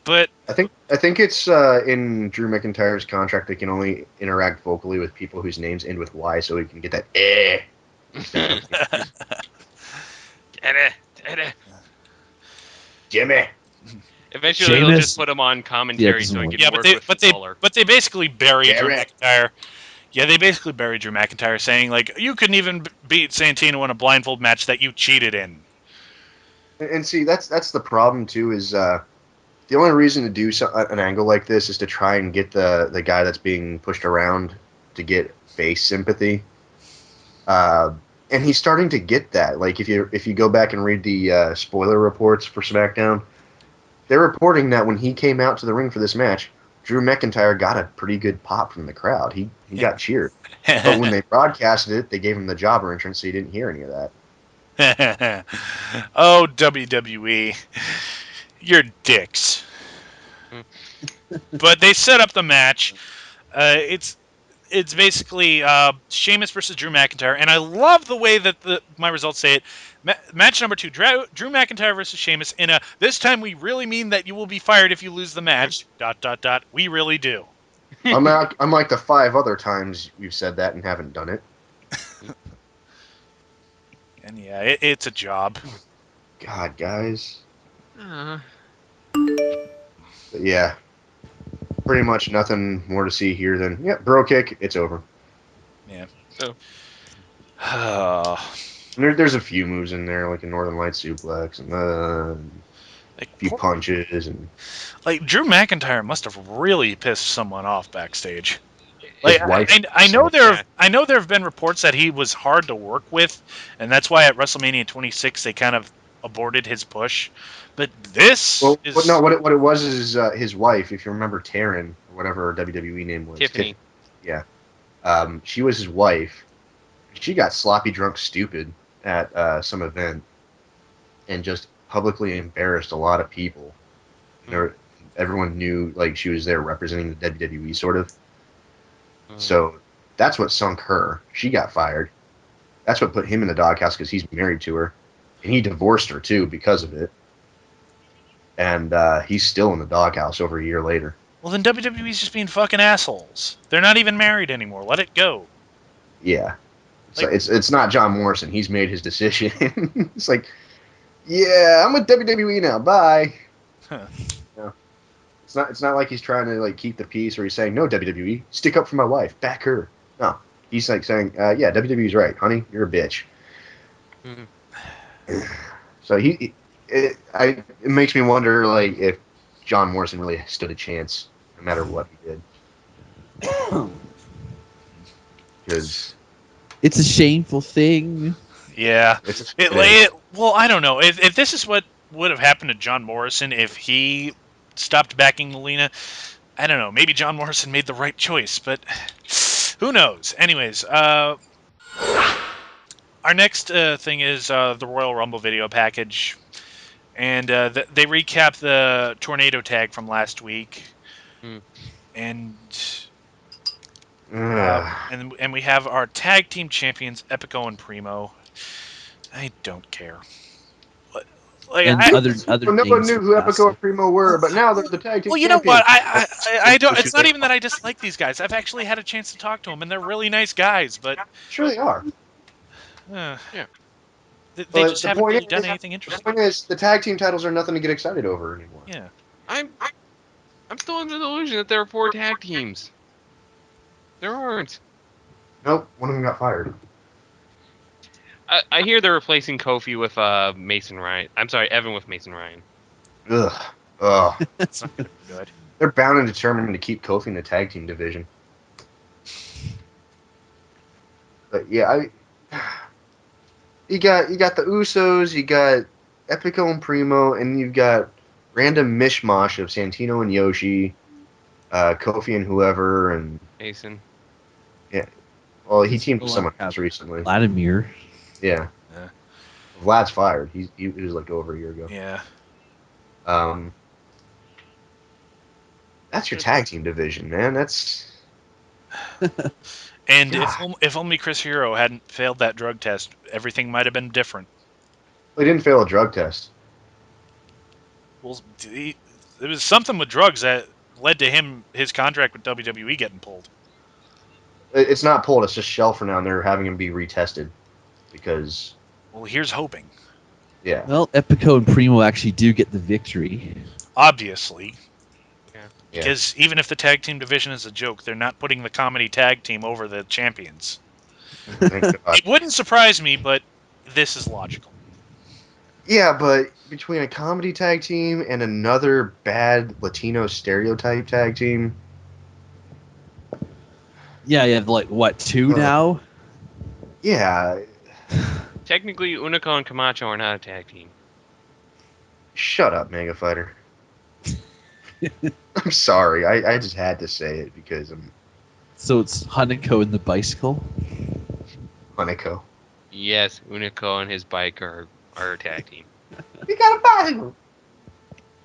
but I think it's in Drew McIntyre's contract they can only interact vocally with people whose names end with Y, so he can get that Teddy. Jimmy. Eventually, they'll just put him on commentary so he can work with Lawler. But they basically bury Drew McIntyre. Yeah, they basically buried Drew McIntyre, saying like you couldn't even beat Santino in a blindfold match that you cheated in. And see, that's the problem too. Is the only reason to do an angle like this is to try and get the guy that's being pushed around to get face sympathy. And he's starting to get that. Like if you go back and read the spoiler reports for SmackDown, they're reporting that when he came out to the ring for this match, Drew McIntyre got a pretty good pop from the crowd. He got cheered. But when they broadcasted it, they gave him the jobber entrance, so you didn't hear any of that. Oh, WWE. You're dicks. But they set up the match. It's basically Sheamus versus Drew McIntyre, and I love the way that my results say it. Match number 2, Drew McIntyre versus Sheamus in a this time we really mean that you will be fired if you lose the match. ... We really do. Unlike the 5 other times you've said that and haven't done it. And yeah, it's a job. God, guys. But yeah. Pretty much nothing more to see here than, bro kick, it's over. Yeah. There's a few moves in there, like a Northern Light suplex and a few punches. And like, Drew McIntyre must have really pissed someone off backstage. Like, I know there have been reports that he was hard to work with, and that's why at WrestleMania 26 they kind of aborted his push. But this what it was is his wife, if you remember Taryn, or whatever her WWE name was. Tiffany. Yeah. She was his wife. She got sloppy drunk stupid at some event and just publicly embarrassed a lot of people. Everyone knew like she was there representing the WWE sort of. So that's what sunk her. She got fired. That's what put him in the doghouse because he's married to her. And he divorced her too because of it. And he's still in the doghouse over a year later. Well, then WWE's just being fucking assholes. They're not even married anymore. Let it go. Yeah. So it's not John Morrison. He's made his decision. It's like, yeah, I'm with WWE now. Bye. Huh. It's not like he's trying to like keep the peace or he's saying, no, WWE, stick up for my wife. Back her. No. He's like saying, yeah, WWE's right. Honey, you're a bitch. So it makes me wonder like if John Morrison really stood a chance no matter what he did. Because It's a shameful thing. Yeah. It's a, It, it is. well, I don't know. If this is what would have happened to John Morrison if he stopped backing Melina, I don't know. Maybe John Morrison made the right choice, but who knows? Anyways, our next thing is the Royal Rumble video package. And they recap the tornado tag from last week. Hmm. And Ugh. and we have our tag team champions Epico and Primo. I don't care. Like And other Well, no one names knew from who past. Epico and Primo were, but now they're the tag team well, you know champions. what? I don't. It's not even that I dislike these guys. I've actually had a chance to talk to them, and they're really nice guys. But Sure they are. uh, Yeah. they But just the haven't point really done is, anything the interesting. point is, the tag team titles are nothing to get excited over anymore. Yeah. I'm still under the illusion that there are 4 tag teams. There aren't. Nope, one of them got fired. I hear they're replacing Kofi with Mason Ryan. I'm sorry, Evan with Mason Ryan. Ugh. Ugh. It's not gonna be good. They're bound and determined to keep Kofi in the tag team division. But yeah, you got the Usos, you got Epico and Primo, and you've got random mishmash of Santino and Yoshi, Kofi and whoever, and Mason. well, he teamed with Still someone have else recently. Vladimir. Yeah, Yeah. Vlad's fired. He was like over a year ago. Yeah. Um, that's your tag team division, man. That's And God. if only Chris Hero hadn't failed that drug test, everything might have been different. They didn't fail a drug test. Well, it was something with drugs that led to his contract with WWE getting pulled. It's not pulled. It's just shelf for now, and they're having him be retested because Well, here's hoping. yeah, Well, Epico and Primo actually do get the victory. Obviously, Yeah. because even if the tag team division is a joke, they're not putting the comedy tag team over the champions. thank God. It wouldn't surprise me, but this is logical. Yeah, but between a comedy tag team and another bad Latino stereotype tag team, Yeah, you have like what, 2 Ugh. now? yeah, Technically, Unico and Camacho are not a tag team. shut up, Mega Fighter. I'm sorry. I just had to say it because I'm So it's Hanako and the bicycle. Haneko. Yes, Unico and his bike are a tag team. You got a bicycle.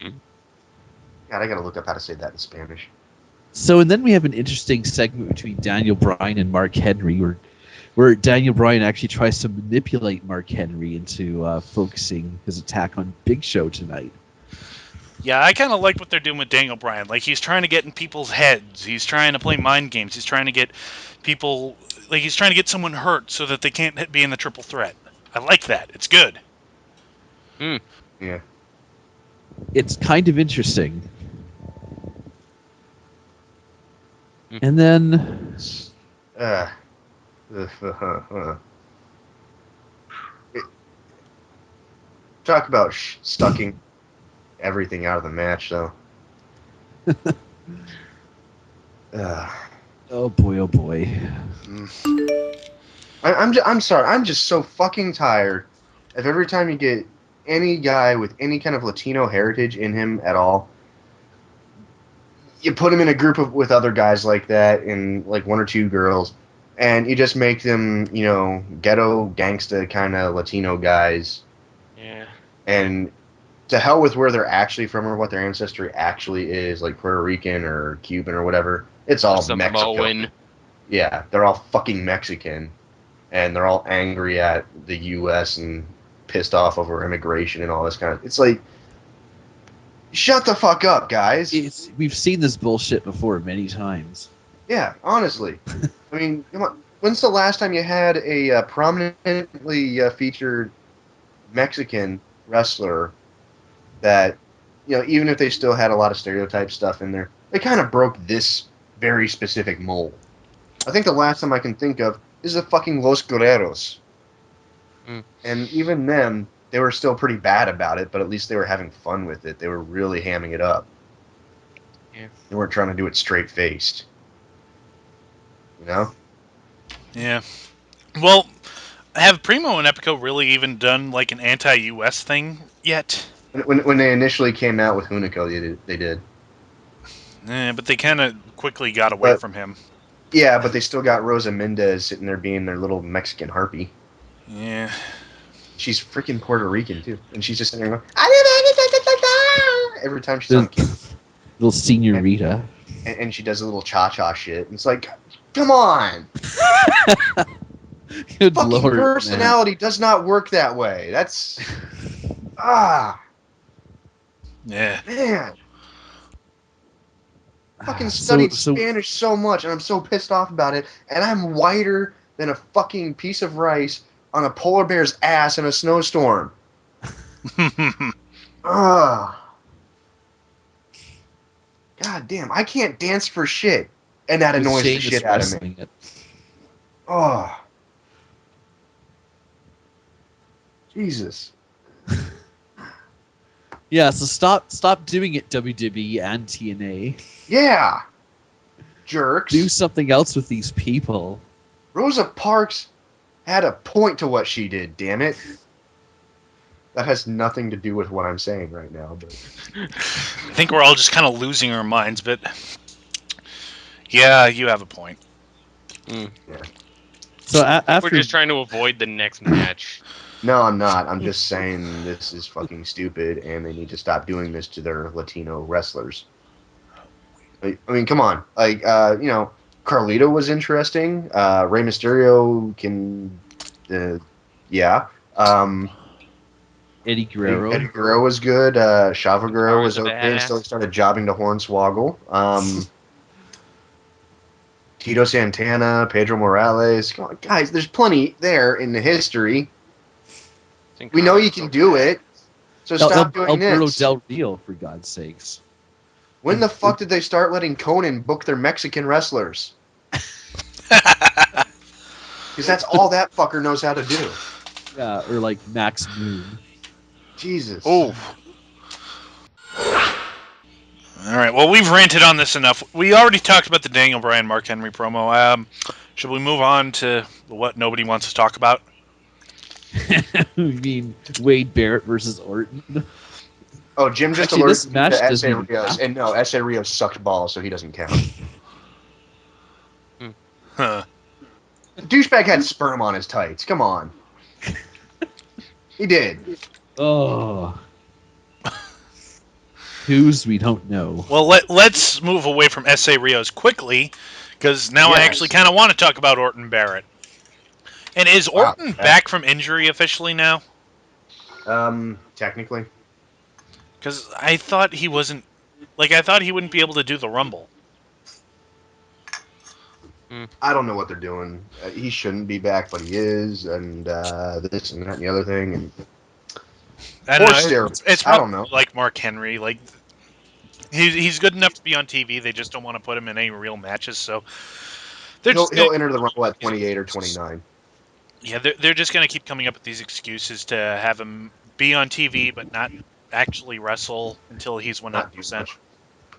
Hmm. God, I gotta look up how to say that in Spanish. So, and then we have an interesting segment between Daniel Bryan and Mark Henry, where Daniel Bryan actually tries to manipulate Mark Henry into focusing his attack on Big Show tonight. Yeah, I kind of like what they're doing with Daniel Bryan. Like, he's trying to get in people's heads. He's trying to play mind games. He's trying to get people... Like, he's trying to get someone hurt so that they can't be in the triple threat. I like that. It's good. Yeah. It's kind of interesting. Hmm. And then, Uh, talk about stucking everything out of the match, though. oh boy. I'm sorry. I'm just so fucking tired of every time you get any guy with any kind of Latino heritage in him at all. You put him in a group with other guys like that, and like 1 or 2 girls, and you just make them, ghetto gangsta kind of Latino guys. Yeah. And to hell with where they're actually from or what their ancestry actually is, like Puerto Rican or Cuban or whatever. It's all Mexico. Samoan. Yeah, they're all fucking Mexican, and they're all angry at the U.S. and pissed off over immigration and all this kind of. It's like, shut the fuck up, guys. We've seen this bullshit before many times. Yeah, honestly. I mean, come on. When's the last time you had a prominently featured Mexican wrestler that, even if they still had a lot of stereotype stuff in there, they kind of broke this very specific mold? I think the last time I can think of is the fucking Los Guerreros. Mm. And even them, they were still pretty bad about it, but at least they were having fun with it. They were really hamming it up. Yeah. They weren't trying to do it straight-faced. You know? Yeah. Well, have Primo and Epico really even done like an anti-US thing yet? When they initially came out with Hunico, they did. But they kind of quickly got away But from him. yeah, but they still got Rosa Mendez sitting there being their little Mexican harpy. Yeah. She's freaking Puerto Rican too, and she's just sitting there going every time she's on camera. Little senorita. And she does a little cha-cha shit. And it's like, come on, Good fucking lord, personality does not work that way. That's Yeah. man. Fucking Man. studied So Spanish so much, and I'm so pissed off about it. And I'm whiter than a fucking piece of rice on a polar bear's ass in a snowstorm. Ugh. God damn, I can't dance for shit, and that with annoys the Shane shit is out of me. wrestling it. Oh, Jesus. Yeah, so stop doing it, WWE and TNA. Yeah, jerks. Do something else with these people. Rosa Parks had a point to what she did, damn it. That has nothing to do with what I'm saying right now, but I think we're all just kind of losing our minds, but yeah, you have a point. So We're after just trying to avoid the next match. no, I'm not. I'm just saying this is fucking stupid, and they need to stop doing this to their Latino wrestlers. I mean, come on. Like, Carlito was interesting. Rey Mysterio can, yeah. Eddie Guerrero, Eddie Guerrero was good. Chavo Guerrero was Guitar's a okay until he badass. started jobbing to Hornswoggle. Tito Santana, Pedro Morales. Come on, guys, there's plenty there in the history. Sin We know you Cara's can okay. do it. So stop doing Alberto this. Del Rio, for God's sakes. When the fuck did they start letting Conan book their Mexican wrestlers? Because that's all that fucker knows how to do. Yeah, or like Max Moon. Jesus. Oh. All right. Well, we've ranted on this enough. We already talked about the Daniel Bryan Mark Henry promo. Should we move on to what nobody wants to talk about? You mean Wade Barrett versus Orton? Oh, Jim just Actually, this alerted me match to doesn't S.A. even Rios. matter. And no, S.A. Rios sucked balls, so he doesn't count. Huh. The douchebag had sperm on his tights. Come on. He did. Oh. Whose we don't know. Well, let's move away from S.A. Rios quickly, because now I actually Yes. kind of want to talk about Orton Barrett. And is Wow. Orton back from injury officially now? Technically. Because I thought he wasn't. Like, I thought he wouldn't be able to do the Rumble. I don't know what they're doing. He shouldn't be back, but he is, and this and that and the other thing. And I don't or know. steroids. It's I don't probably know. like Mark Henry. Like, he's good enough to be on TV. They just don't want to put him in any real matches. So they're just He'll gonna, enter the Rumble at 28 or 29. yeah, they're just gonna keep coming up with these excuses to have him be on TV but not actually wrestle until he's Not do 100%. much.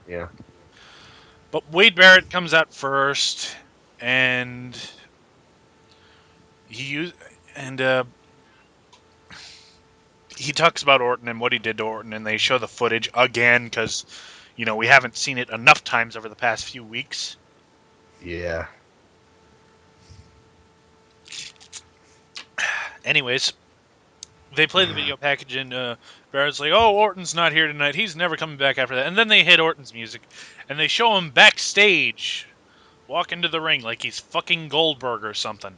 Yeah. But Wade Barrett comes out first, and he used and he talks about Orton and what he did to Orton, and they show the footage again because we haven't seen it enough times over the past few weeks. Yeah. Anyways, they play the video package, and Barrett's like, "Oh, Orton's not here tonight. He's never coming back after that." And then they hit Orton's music, and they show him backstage, walk into the ring like he's fucking Goldberg or something.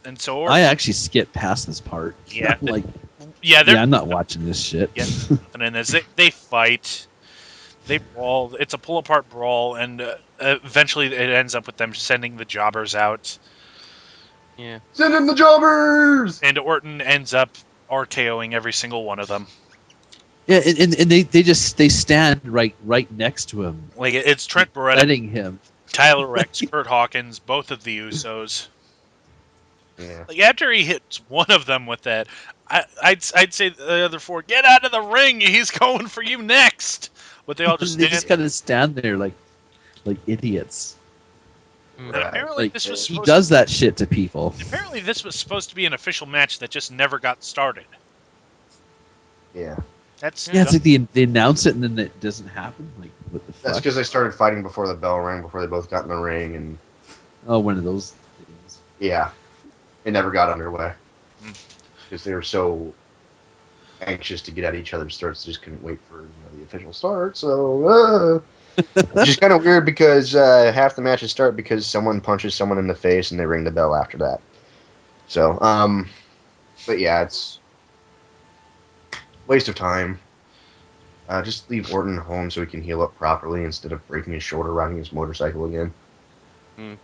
And so Orton, I actually skipped past this part. yeah, I'm like, yeah, they're I'm not watching this shit. yeah, nothing in this. They fight, they brawl. It's a pull apart brawl, and eventually it ends up with them sending the jobbers out. Yeah. Send in the jobbers! And Orton ends up RKOing every single one of them. Yeah, and they stand right next to him, Like, it's Trent Beretta, letting him. Tyler Rex, Kurt Hawkins, both of the Usos. Yeah. Like, after he hits one of them with that, I'd say the other four, get out of the ring. He's going for you next. But they all just They stand. just kind of stand there like idiots. And Right. apparently Like this was he supposed does that shit to people. apparently this was supposed to be an official match that just never got started. Yeah. That's Yeah, it's like they announce it and then it doesn't happen. Like what the That's fuck? because they started fighting before the bell rang, before they both got in the ring, and Oh, one of those things. yeah, it never got underway Mm. because they were so anxious to get at each other's throats, they just couldn't wait for the official start. So, which is kind of weird because half the matches start because someone punches someone in the face and they ring the bell after that. So, but yeah, it's waste of time. Just leave Orton home so he can heal up properly instead of breaking his shoulder riding his motorcycle again. Hmm.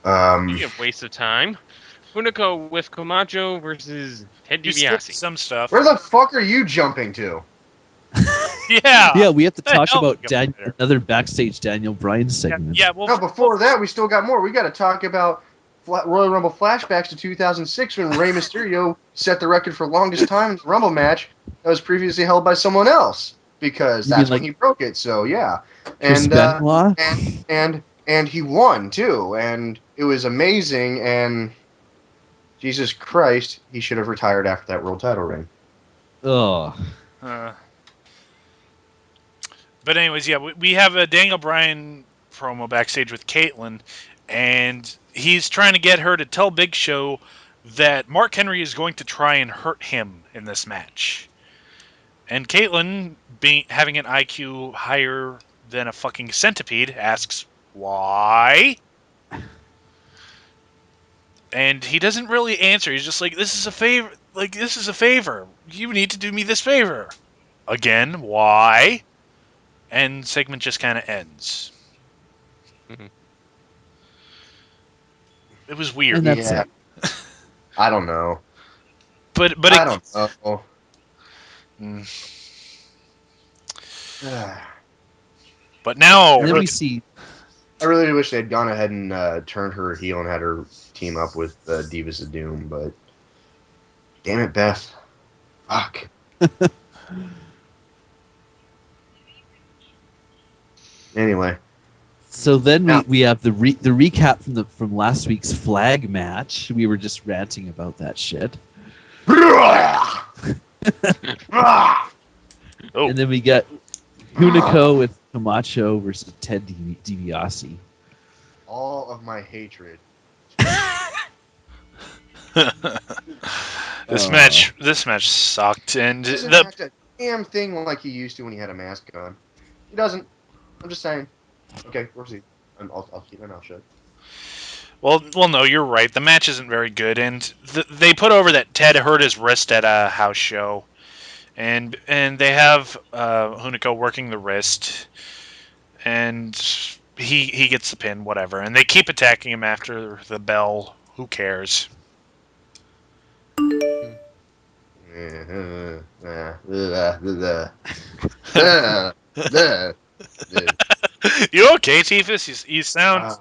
Um, A waste of time. Hunico with Camacho versus Ted you skipped DiBiase. some stuff. where the fuck are you jumping to? Yeah. Yeah, we have to The talk hell about we go there. another backstage Daniel Bryan segment. Yeah, well, No, before that, we still got more. We got to talk about Royal Rumble flashbacks to 2006 when Rey Mysterio set the record for longest time in the Rumble match that was previously held by someone else because You that's mean when he broke it. So yeah, Chris and Benoit? and he won too, and it was amazing. And Jesus Christ, he should have retired after that world title reign. Oh, Uh, but anyways, yeah, we have a Daniel Bryan promo backstage with Caitlyn, and he's trying to get her to tell Big Show that Mark Henry is going to try and hurt him in this match. And Caitlyn, having an IQ higher than a fucking centipede, asks why. And he doesn't really answer. He's just like, "This is a favor. Like, this is a favor. You need to do me this favor." Again, why? And segment just kind of ends. Mhm. It was weird. and that's Yeah, it. I don't know. But I don't know. Mm. I But now And then we we see really wish they'd gone ahead and turned her heel and had her team up with Divas of Doom, but damn it, Beth. Fuck. Anyway. so then Now- we have the recap from last week's flag match. We were just ranting about that shit. oh, And then we got Hunico with Camacho versus Ted DiBiase. All of my hatred. this match sucked, and He doesn't the act a damn thing like he used to when he had a mask on. He doesn't. I'm just saying. Okay, proceed. I'll keep my mouth shut. well, no, you're right. The match isn't very good, and they put over that Ted hurt his wrist at a house show, and they have Hunico working the wrist, and he gets the pin, whatever, and they keep attacking him after the bell. Who cares? You okay, Tiffus? You sound.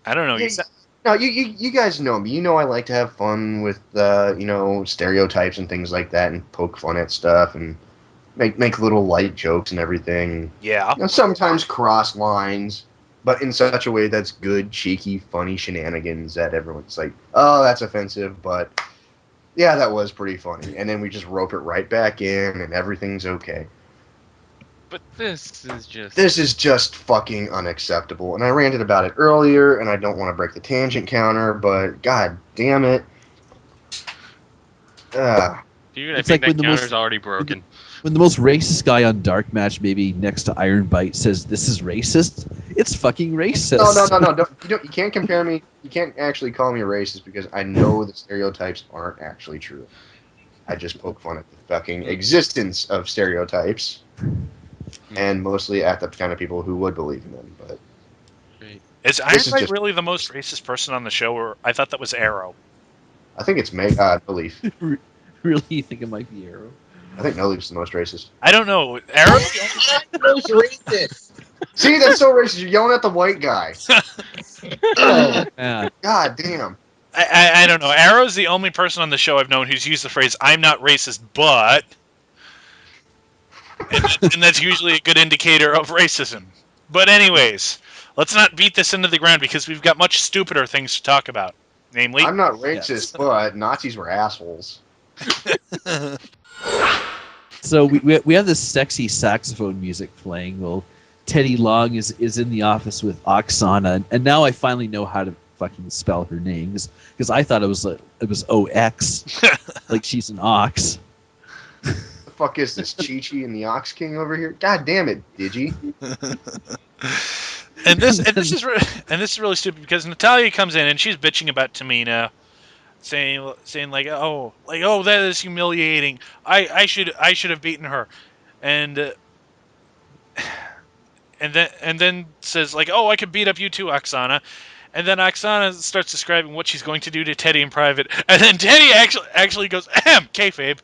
I don't know. Yeah, You sound, no, you guys know me. You know I like to have fun with stereotypes and things like that, and poke fun at stuff, and make little light jokes and everything. yeah. Sometimes cross lines, but in such a way that's good, cheeky, funny shenanigans that everyone's like, "Oh, that's offensive," but yeah, that was pretty funny. And then we just rope it right back in, and everything's okay. But this is just. This is just fucking unacceptable. And I ranted about it earlier, and I don't want to break the tangent counter, but god damn it. Dude, I It's think like when that the counter's most- already broken. When the most racist guy on DarkMatch, maybe next to Iron Bite, says this is racist, it's fucking racist. No. You can't compare me. You can't actually call me a racist because I know the stereotypes aren't actually true. I just poke fun at the fucking existence of stereotypes, and mostly at the kind of people who would believe in them. But Is Iron This is Bite just- really the most racist person on the show, or I thought that was Arrow? I think it's Belief. Really, you think it might be Arrow? I think No Leaf's the most racist. I don't know. Arrow. Most racist. See, that's so racist. You're yelling at the white guy. Oh man, God damn. I don't know. Arrow's the only person on the show I've known who's used the phrase "I'm not racist, but," and that's usually a good indicator of racism. But anyways, let's not beat this into the ground because we've got much stupider things to talk about. Namely, I'm not racist, Yes. but Nazis were assholes. So we have this sexy saxophone music playing. Well, Teddy Long is in the office with Oksana, and now I finally know how to fucking spell her name because I thought it was OX, like she's an ox. The fuck is this, Chi-Chi and the Ox King over here? God damn it, Digi. and this is really stupid because Natalia comes in and she's bitching about Tamina, saying like that is humiliating. I should have beaten her, and then says like, oh, I could beat up you too, Oksana. And then Oksana starts describing what she's going to do to Teddy in private, and then Teddy actually goes, "Ahem, kayfabe."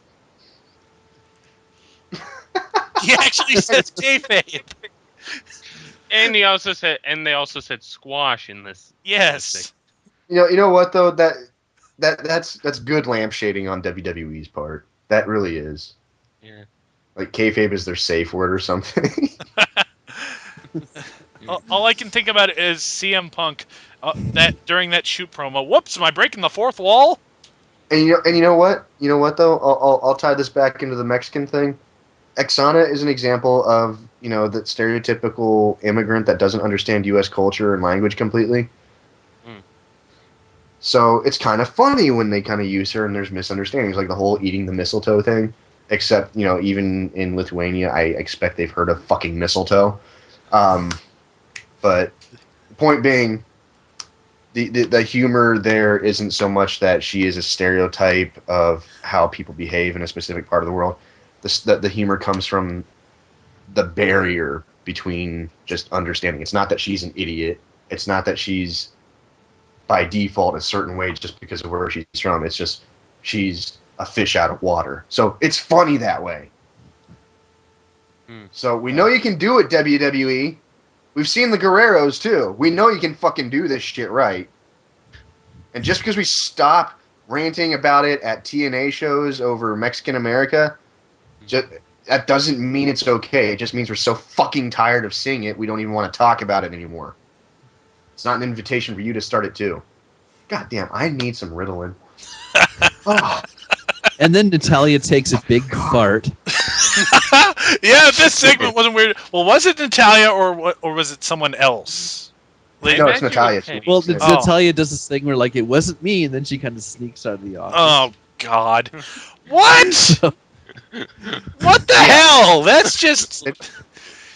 He actually says kayfabe. And they also said squash in this. Yes. You know what though? That's good lampshading on WWE's part. That really is. Yeah. Like kayfabe is their safe word or something. All I can think about is CM Punk that during that shoot promo. Whoops, am I breaking the fourth wall? And you know what? You know what though? I'll tie this back into the Mexican thing. Exana is an example of that stereotypical immigrant that doesn't understand U.S. culture and language completely. Mm. So it's kind of funny when they kind of use her and there's misunderstandings, like the whole eating the mistletoe thing. Except even in Lithuania, I expect they've heard of fucking mistletoe. But the point being, the humor there isn't so much that she is a stereotype of how people behave in a specific part of the world. The humor comes from the barrier between just understanding. It's not that she's an idiot. It's not that she's by default a certain way just because of where she's from. It's just she's a fish out of water. So it's funny that way. So we know you can do it, WWE. We've seen the Guerreros too. We know you can fucking do this shit right. And just because we stop ranting about it at TNA shows over Mexican America, that doesn't mean it's okay. It just means we're so fucking tired of seeing it, we don't even want to talk about it anymore. It's not an invitation for you to start it too. God damn, I need some Ritalin. Oh. And then Natalia takes a big fart. Yeah, this segment wasn't weird. Well, was it Natalia or was it someone else? I No, it's imagine it was Natalia. Teddy. Well, Yeah. Natalia does this thing where like it wasn't me, and then she kind of sneaks out of the office. Oh God! What? What the hell? That's just.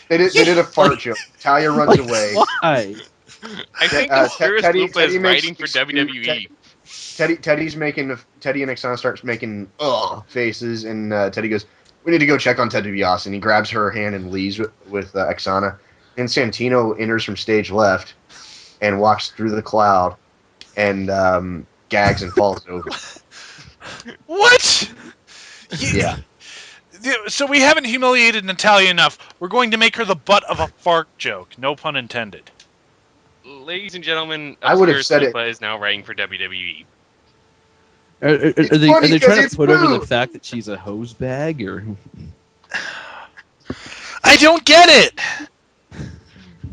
They did a fart joke. Talia runs away. Why? I think Spirit Lupa is writing for WWE. Teddy and Exxon starts making faces, and Teddy goes, "We need to go check on Ted DiBiase." And he grabs her hand and leaves with Exana. And Santino enters from stage left and walks through the cloud and gags and falls over. What? Yeah. So we haven't humiliated Natalia enough. We're going to make her the butt of a fart joke. No pun intended. Ladies and gentlemen, I would have Obscure said it. Lupa is now writing for WWE. Are they funny 'cause trying to it's put over true. the fact that she's a hose bag, or? I don't get it.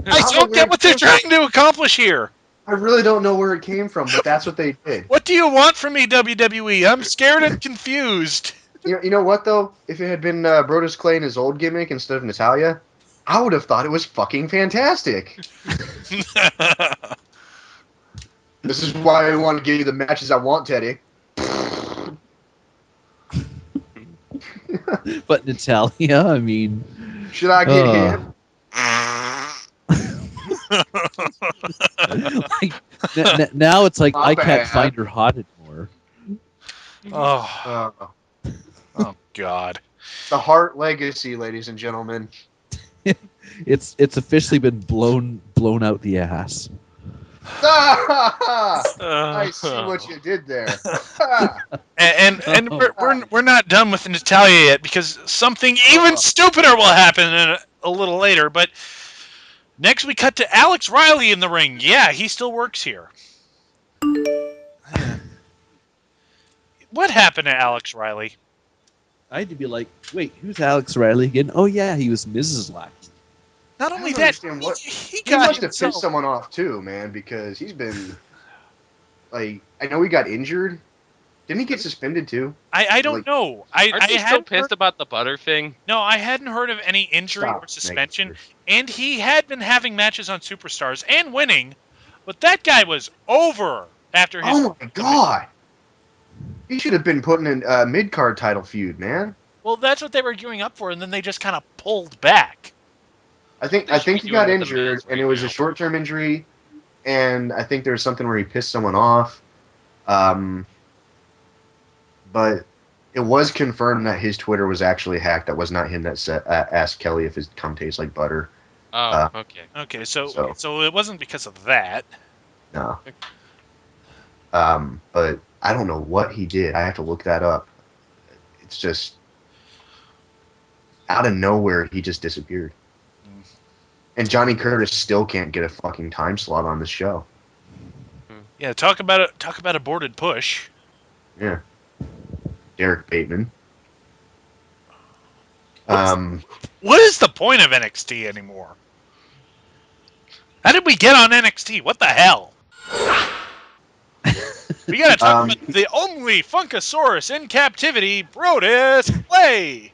I don't don't know get what they're where it trying to accomplish here. I really don't know where it came from, but that's what they did. What do you want from me, WWE? I'm scared and confused. You know what though? If it had been Brodus Clay and his old gimmick instead of Natalia, I would have thought it was fucking fantastic. This is why I want to give you the matches I want, Teddy. But Natalia, I mean, Should I get him? like, now it's like My I can't bad. find her hot anymore. Oh, oh God. The Hart Legacy, ladies and gentlemen. It's officially been blown out the ass. I see what you did there. And we're not done with Natalia yet because something even stupider will happen a little later. But next we cut to Alex Riley in the ring. Yeah, he still works here. What happened to Alex Riley? I had to be like, wait, who's Alex Riley again? Oh yeah, he was Mrs. Lackey. Not I only don't that, understand what he he got must have himself. pissed someone off too, man, because he's been like, I know he got injured. Didn't he get suspended too? I don't Like, know. Aren't I they still hadn't pissed heard, about the butter thing? no, I hadn't heard of any injury or stop making suspension, sure. and he had been having matches on Superstars and winning, but that guy was over after his. Oh my god! He should have been putting in a mid card title feud, man. Well, that's what they were gearing up for, and then they just kind of pulled back. I think They should be he doing got with the injured, Miz and right it was now. a short term injury, and I think there was something where he pissed someone off. But it was confirmed that his Twitter was actually hacked. That was not him that asked Kelly if his cum tastes like butter. Oh, okay. Okay, so So- it wasn't because of that. No. But I don't know what he did. I have to look that up. It's just out of nowhere he just disappeared. Mm. And Johnny Curtis still can't get a fucking time slot on this show. Yeah, talk about aborted push. Yeah. Derek Bateman. What is the point of NXT anymore? How did we get on NXT? What the hell? We gotta talk about the only Funkasaurus in captivity, Brodus Clay.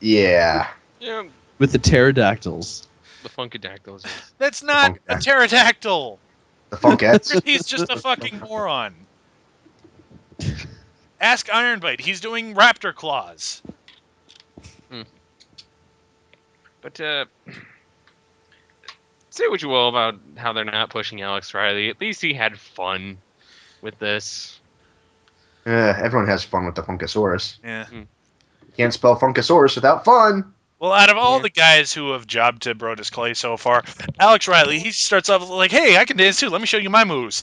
Yeah. Yeah, With the pterodactyls. the Funkadactyls. Yes. That's not a Funkadactyl. pterodactyl. The Funkettes. He's just a fucking moron. Ask Ironbite. He's doing raptor claws. But say what you will about how they're not pushing Alex Riley. At least he had fun with this. Everyone has fun with the Funkasaurus. Yeah. Can't spell Funkasaurus without fun. Well, out of all Yeah. the guys who have jobbed to Brodus Clay so far, Alex Riley, he starts off like, "Hey, I can dance too. Let me show you my moves."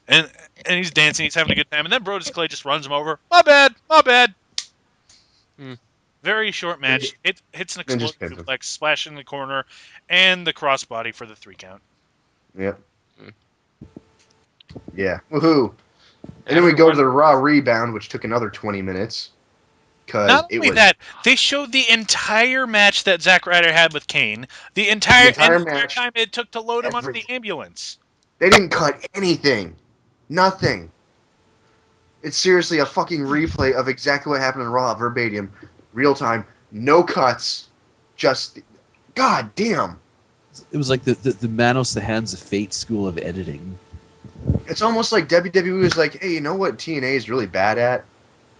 And he's dancing, he's having a good time, and then Brodus Clay just runs him over. My bad, my bad. Hmm. Very short match. It hits an Then just explosive pins him. suplex, splash in the corner, and the crossbody for the 3 count. Yep. Mm. Yeah. Woohoo. And then we go to the Raw rebound, which took another 20 minutes. Because Not it only was that, they showed the entire match that Zack Ryder had with Kane. The entire match, time it took to load him onto the everything. ambulance. They didn't cut anything. Nothing. It's seriously a fucking replay of exactly what happened in Raw, verbatim, real time, no cuts, just god damn. It was like the Manos the Hands of Fate school of editing. It's almost like WWE was like, hey, you know what TNA is really bad at?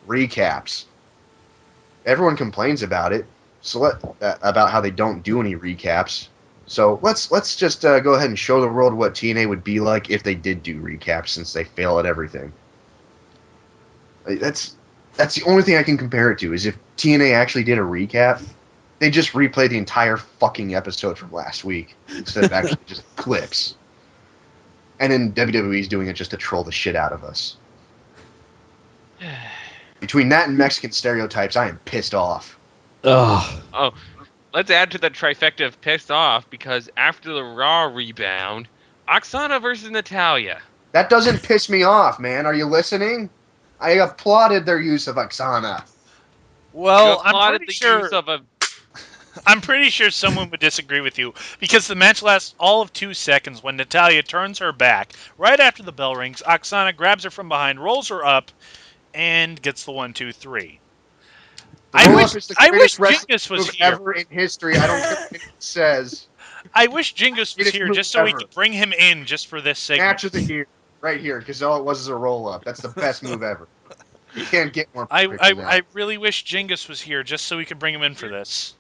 Recaps. Everyone complains about it, so about how they don't do any recaps. So let's just go ahead and show the world what TNA would be like if they did do recaps, since they fail at everything. That's the only thing I can compare it to, is if TNA actually did a recap, they just replay the entire fucking episode from last week instead of actually just clips. And then WWE's doing it just to troll the shit out of us. Between that and Mexican stereotypes, I am pissed off. Ugh. Oh, let's add to the trifecta of pissed off, because after the Raw rebound, Oksana versus Natalya. That doesn't piss me off, man. Are you listening? I applauded their use of Oksana. Well, You applauded the use of a. I'm pretty sure someone would disagree with you, because the match lasts all of 2 seconds when Natalya turns her back. Right after the bell rings, Oksana grabs her from behind, rolls her up, and gets the 1, 2, 3. The I roll-up wish is the I wish greatest wrestling Jingus was move here. ever in history. I don't care what it says. I wish Jingus was Greatest here move just so we ever. could bring him in just for this segment. Match of the year, right here, because all it was is a roll-up. That's the best move ever. You can't get more perfect than that. I really wish Jingus was here just so we could bring him in for this.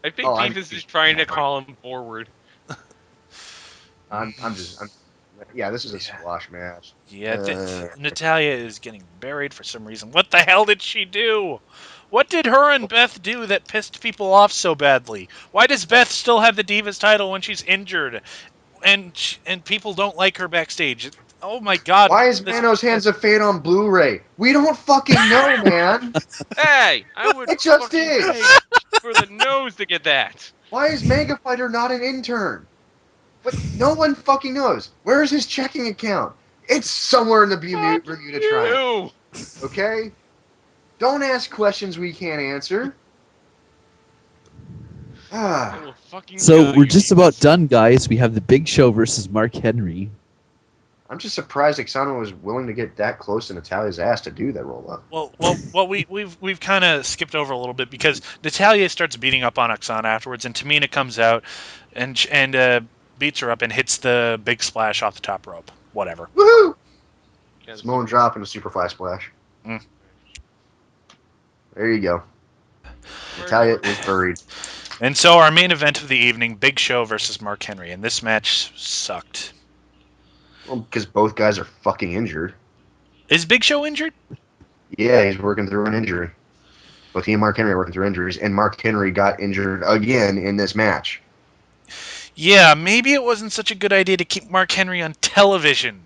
I think Oh, I'm- Beavis is trying to call him forward. Yeah, this is a squash match. Yeah, Natalya is getting buried for some reason. What the hell did she do? What did her and Beth do that pissed people off so badly? Why does Beth still have the Divas title when she's injured, and people don't like her backstage? Oh my God! Why is Manos Hands of Fate on Blu-ray? We don't fucking know, man. Hey, I would It just fucking is. pay for the nose to get that. Why is Mega Fighter not an intern? But no one fucking knows. Where is his checking account? It's somewhere in the Bermuda Triangle. Ew. Okay? Don't ask questions we can't answer. Ah, I will fucking So kill we're you, just about Demas. done, guys. We have the Big Show versus Mark Henry. I'm just surprised Ixano was willing to get that close to Natalia's ass to do that roll up. We've kind of skipped over a little bit because Natalia starts beating up on Oksana afterwards, and Tamina comes out and beats her up and hits the big splash off the top rope. Whatever. Woohoo! Yeah, the Samoan super- drop and a superfly splash. Mm. There you go. Word, Natalia word. is buried. And so our main event of the evening, Big Show versus Mark Henry, and this match sucked. Well, because both guys are fucking injured. Is Big Show injured? Yeah, he's working through an injury. Both he and Mark Henry are working through injuries, and Mark Henry got injured again in this match. Yeah, maybe it wasn't such a good idea to keep Mark Henry on television.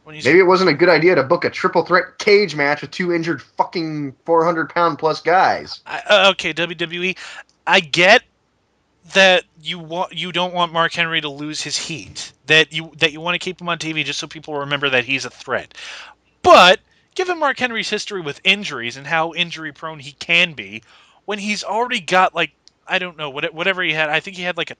When he's Maybe it wasn't a good idea to book a triple threat cage match with two injured fucking 400-pound plus guys. Okay, WWE. I get that you don't want Mark Henry to lose his heat. That you want to keep him on TV just so people remember that he's a threat. But given Mark Henry's history with injuries and how injury prone he can be, when he's already got like I don't know whatever he had. I think he had like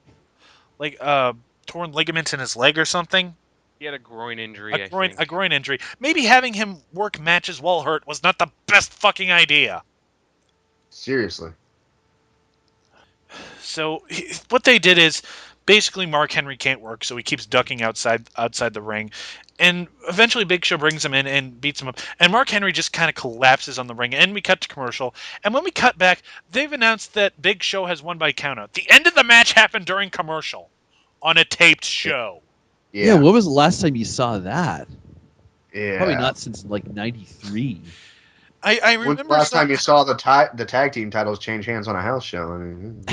torn ligament in his leg or something. He had a groin injury, I think. A groin injury. Maybe having him work matches while hurt was not the best fucking idea. Seriously. So what they did is basically Mark Henry can't work, so he keeps ducking outside the ring, and eventually Big Show brings him in and beats him up, and Mark Henry just kind of collapses on the ring, and we cut to commercial, and when we cut back, they've announced that Big Show has won by countout. The end of the match happened during commercial, on a taped show. Yeah, Yeah. when was the last time you saw that? Yeah. Probably not since like '93. I When's the remember last time you saw the tag team titles change hands on a house show? I mean,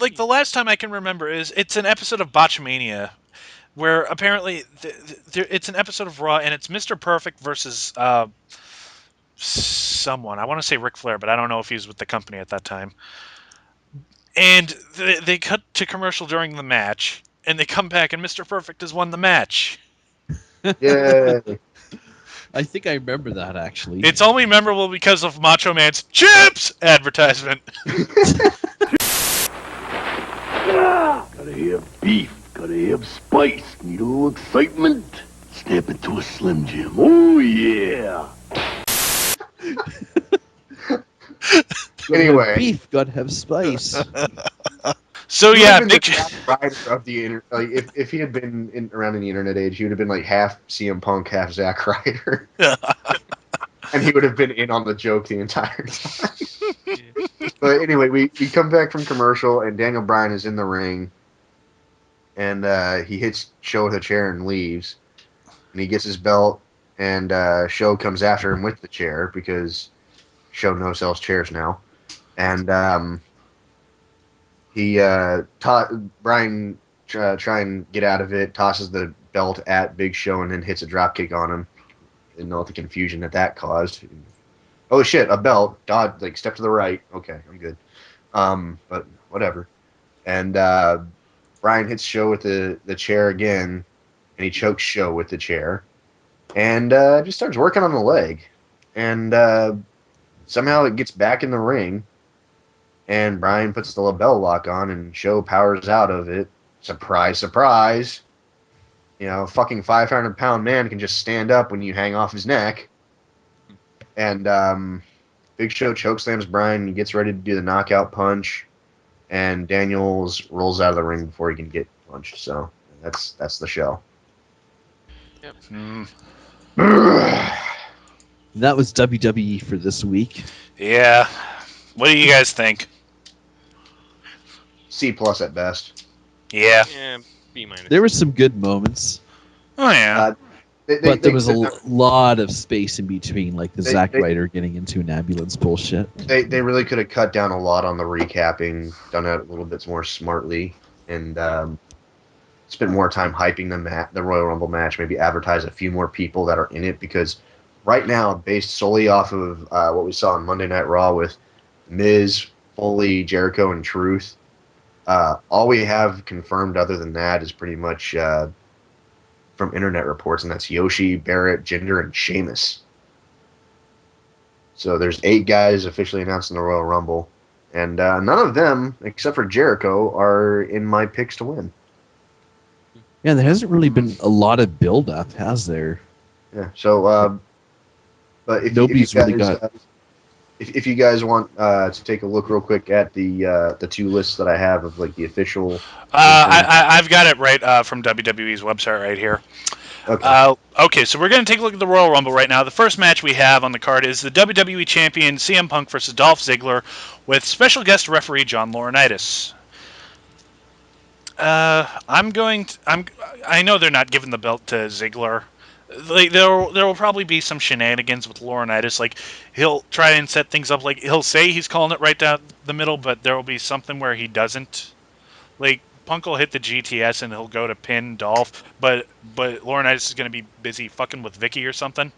like the last time I can remember is it's an episode of Botchamania where apparently it's an episode of Raw and it's Mr. Perfect versus someone. I want to say Ric Flair, but I don't know if he was with the company at that time. And they cut to commercial during the match, and they come back, and Mr. Perfect has won the match. yeah. I think I remember that actually. It's only memorable because of Macho Man's chips advertisement. Gotta have beef, gotta have spice, need a little excitement. Step into a Slim Jim. Oh, yeah. Anyway. Beef, gotta have spice. So He yeah, would've been Big the rider of the like if he had been around in the internet age, he would have been like half CM Punk, half Zack Ryder, and he would have been in on the joke the entire time. But anyway, we come back from commercial, and Daniel Bryan is in the ring, and he hits Show with a chair and leaves, and he gets his belt, and Show comes after him with the chair because Show no sells chairs now, and he Bryan try and get out of it, tosses the belt at Big Show, and then hits a dropkick on him. Didn't know what the confusion that caused. Oh shit, a belt. Dodge, like step to the right. Okay, I'm good. But whatever. And Bryan hits Show with the chair again, and he chokes Show with the chair, and just starts working on the leg, and somehow it gets back in the ring. And Bryan puts the label lock on, and Show powers out of it. Surprise, surprise. You know, a fucking 500-pound man can just stand up when you hang off his neck. And Big Show chokeslams Bryan. He gets ready to do the knockout punch. And Daniels rolls out of the ring before he can get punched. So that's the show. That was WWE for this week. Yeah. What do you guys think? C+ at best. Yeah. Yeah, B minus. There were some good moments, Oh yeah. but there was a lot of space in between, like the Zack they- Ryder getting into an ambulance bullshit. They really could have cut down a lot on the recapping, done it a little bit more smartly, and spent more time hyping the Royal Rumble match, maybe advertise a few more people that are in it, because right now, based solely off of what we saw on Monday Night Raw with Miz, Foley, Jericho, and Truth, all we have confirmed other than that is pretty much from internet reports, and that's Yoshi, Barrett, Jinder, and Sheamus. So there's 8 guys officially announced in the Royal Rumble, And none of them, except for Jericho, are in my picks to win. Yeah, there hasn't really been a lot of build-up, has there? Yeah. So, but if Nobody's you guys, really got. if you guys want to take a look real quick at the two lists that I have of like the official. I've got it right from WWE's website right here. Okay. Okay, so we're going to take a look at the Royal Rumble right now. The first match we have on the card is the WWE Champion CM Punk versus Dolph Ziggler with special guest referee John Laurinaitis. I know they're not giving the belt to Ziggler. Like there will probably be some shenanigans with Laurinaitis. Like he'll try and set things up. Like he'll say he's calling it right down the middle, but there will be something where he doesn't. Like Punk will hit the GTS and he'll go to pin Dolph, but Laurinaitis is going to be busy fucking with Vicky or something.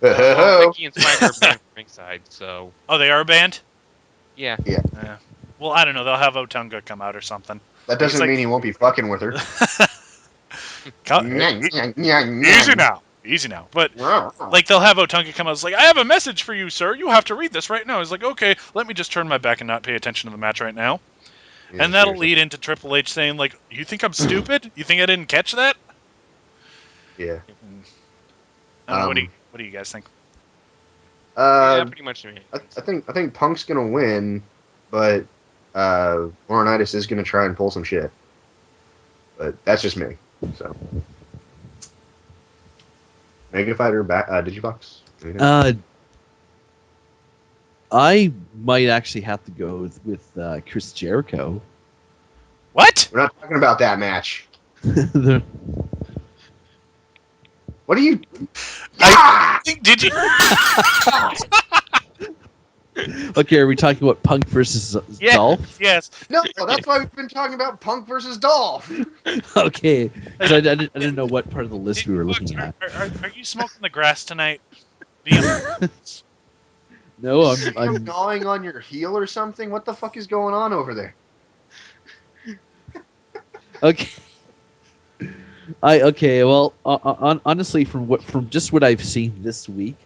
Well, Ricky and Swagger are banned from ringside, so Oh, they are banned. yeah. Well, I don't know. They'll have Otunga come out or something. That doesn't mean he won't be fucking with her. Easy now. But like they'll have Otunga come out. It's like, I have a message for you, sir. You have to read this right now. He's like, okay, let me just turn my back and not pay attention to the match right now. Yeah, and that'll seriously. lead into Triple H saying, like, you think I'm stupid? You think I didn't catch that? Yeah. I don't know, what do you guys think? Yeah, pretty much. I think Punk's gonna win, but Laurinaitis is gonna try and pull some shit. But that's just me. So, Mega Fighter back. Digibox. I might actually have to go with Chris Jericho. What? We're not talking about that match. The- What do you? Did you? Okay, are we talking about Punk versus Dolph? Yes. No, that's why we've been talking about Punk versus Dolph. Okay, 'cause I didn't know what part of the list we were looking at. Are you smoking the grass tonight? No, You I'm gnawing on your heel or something? What the fuck is going on over there? okay. Well, honestly, from just what I've seen this week,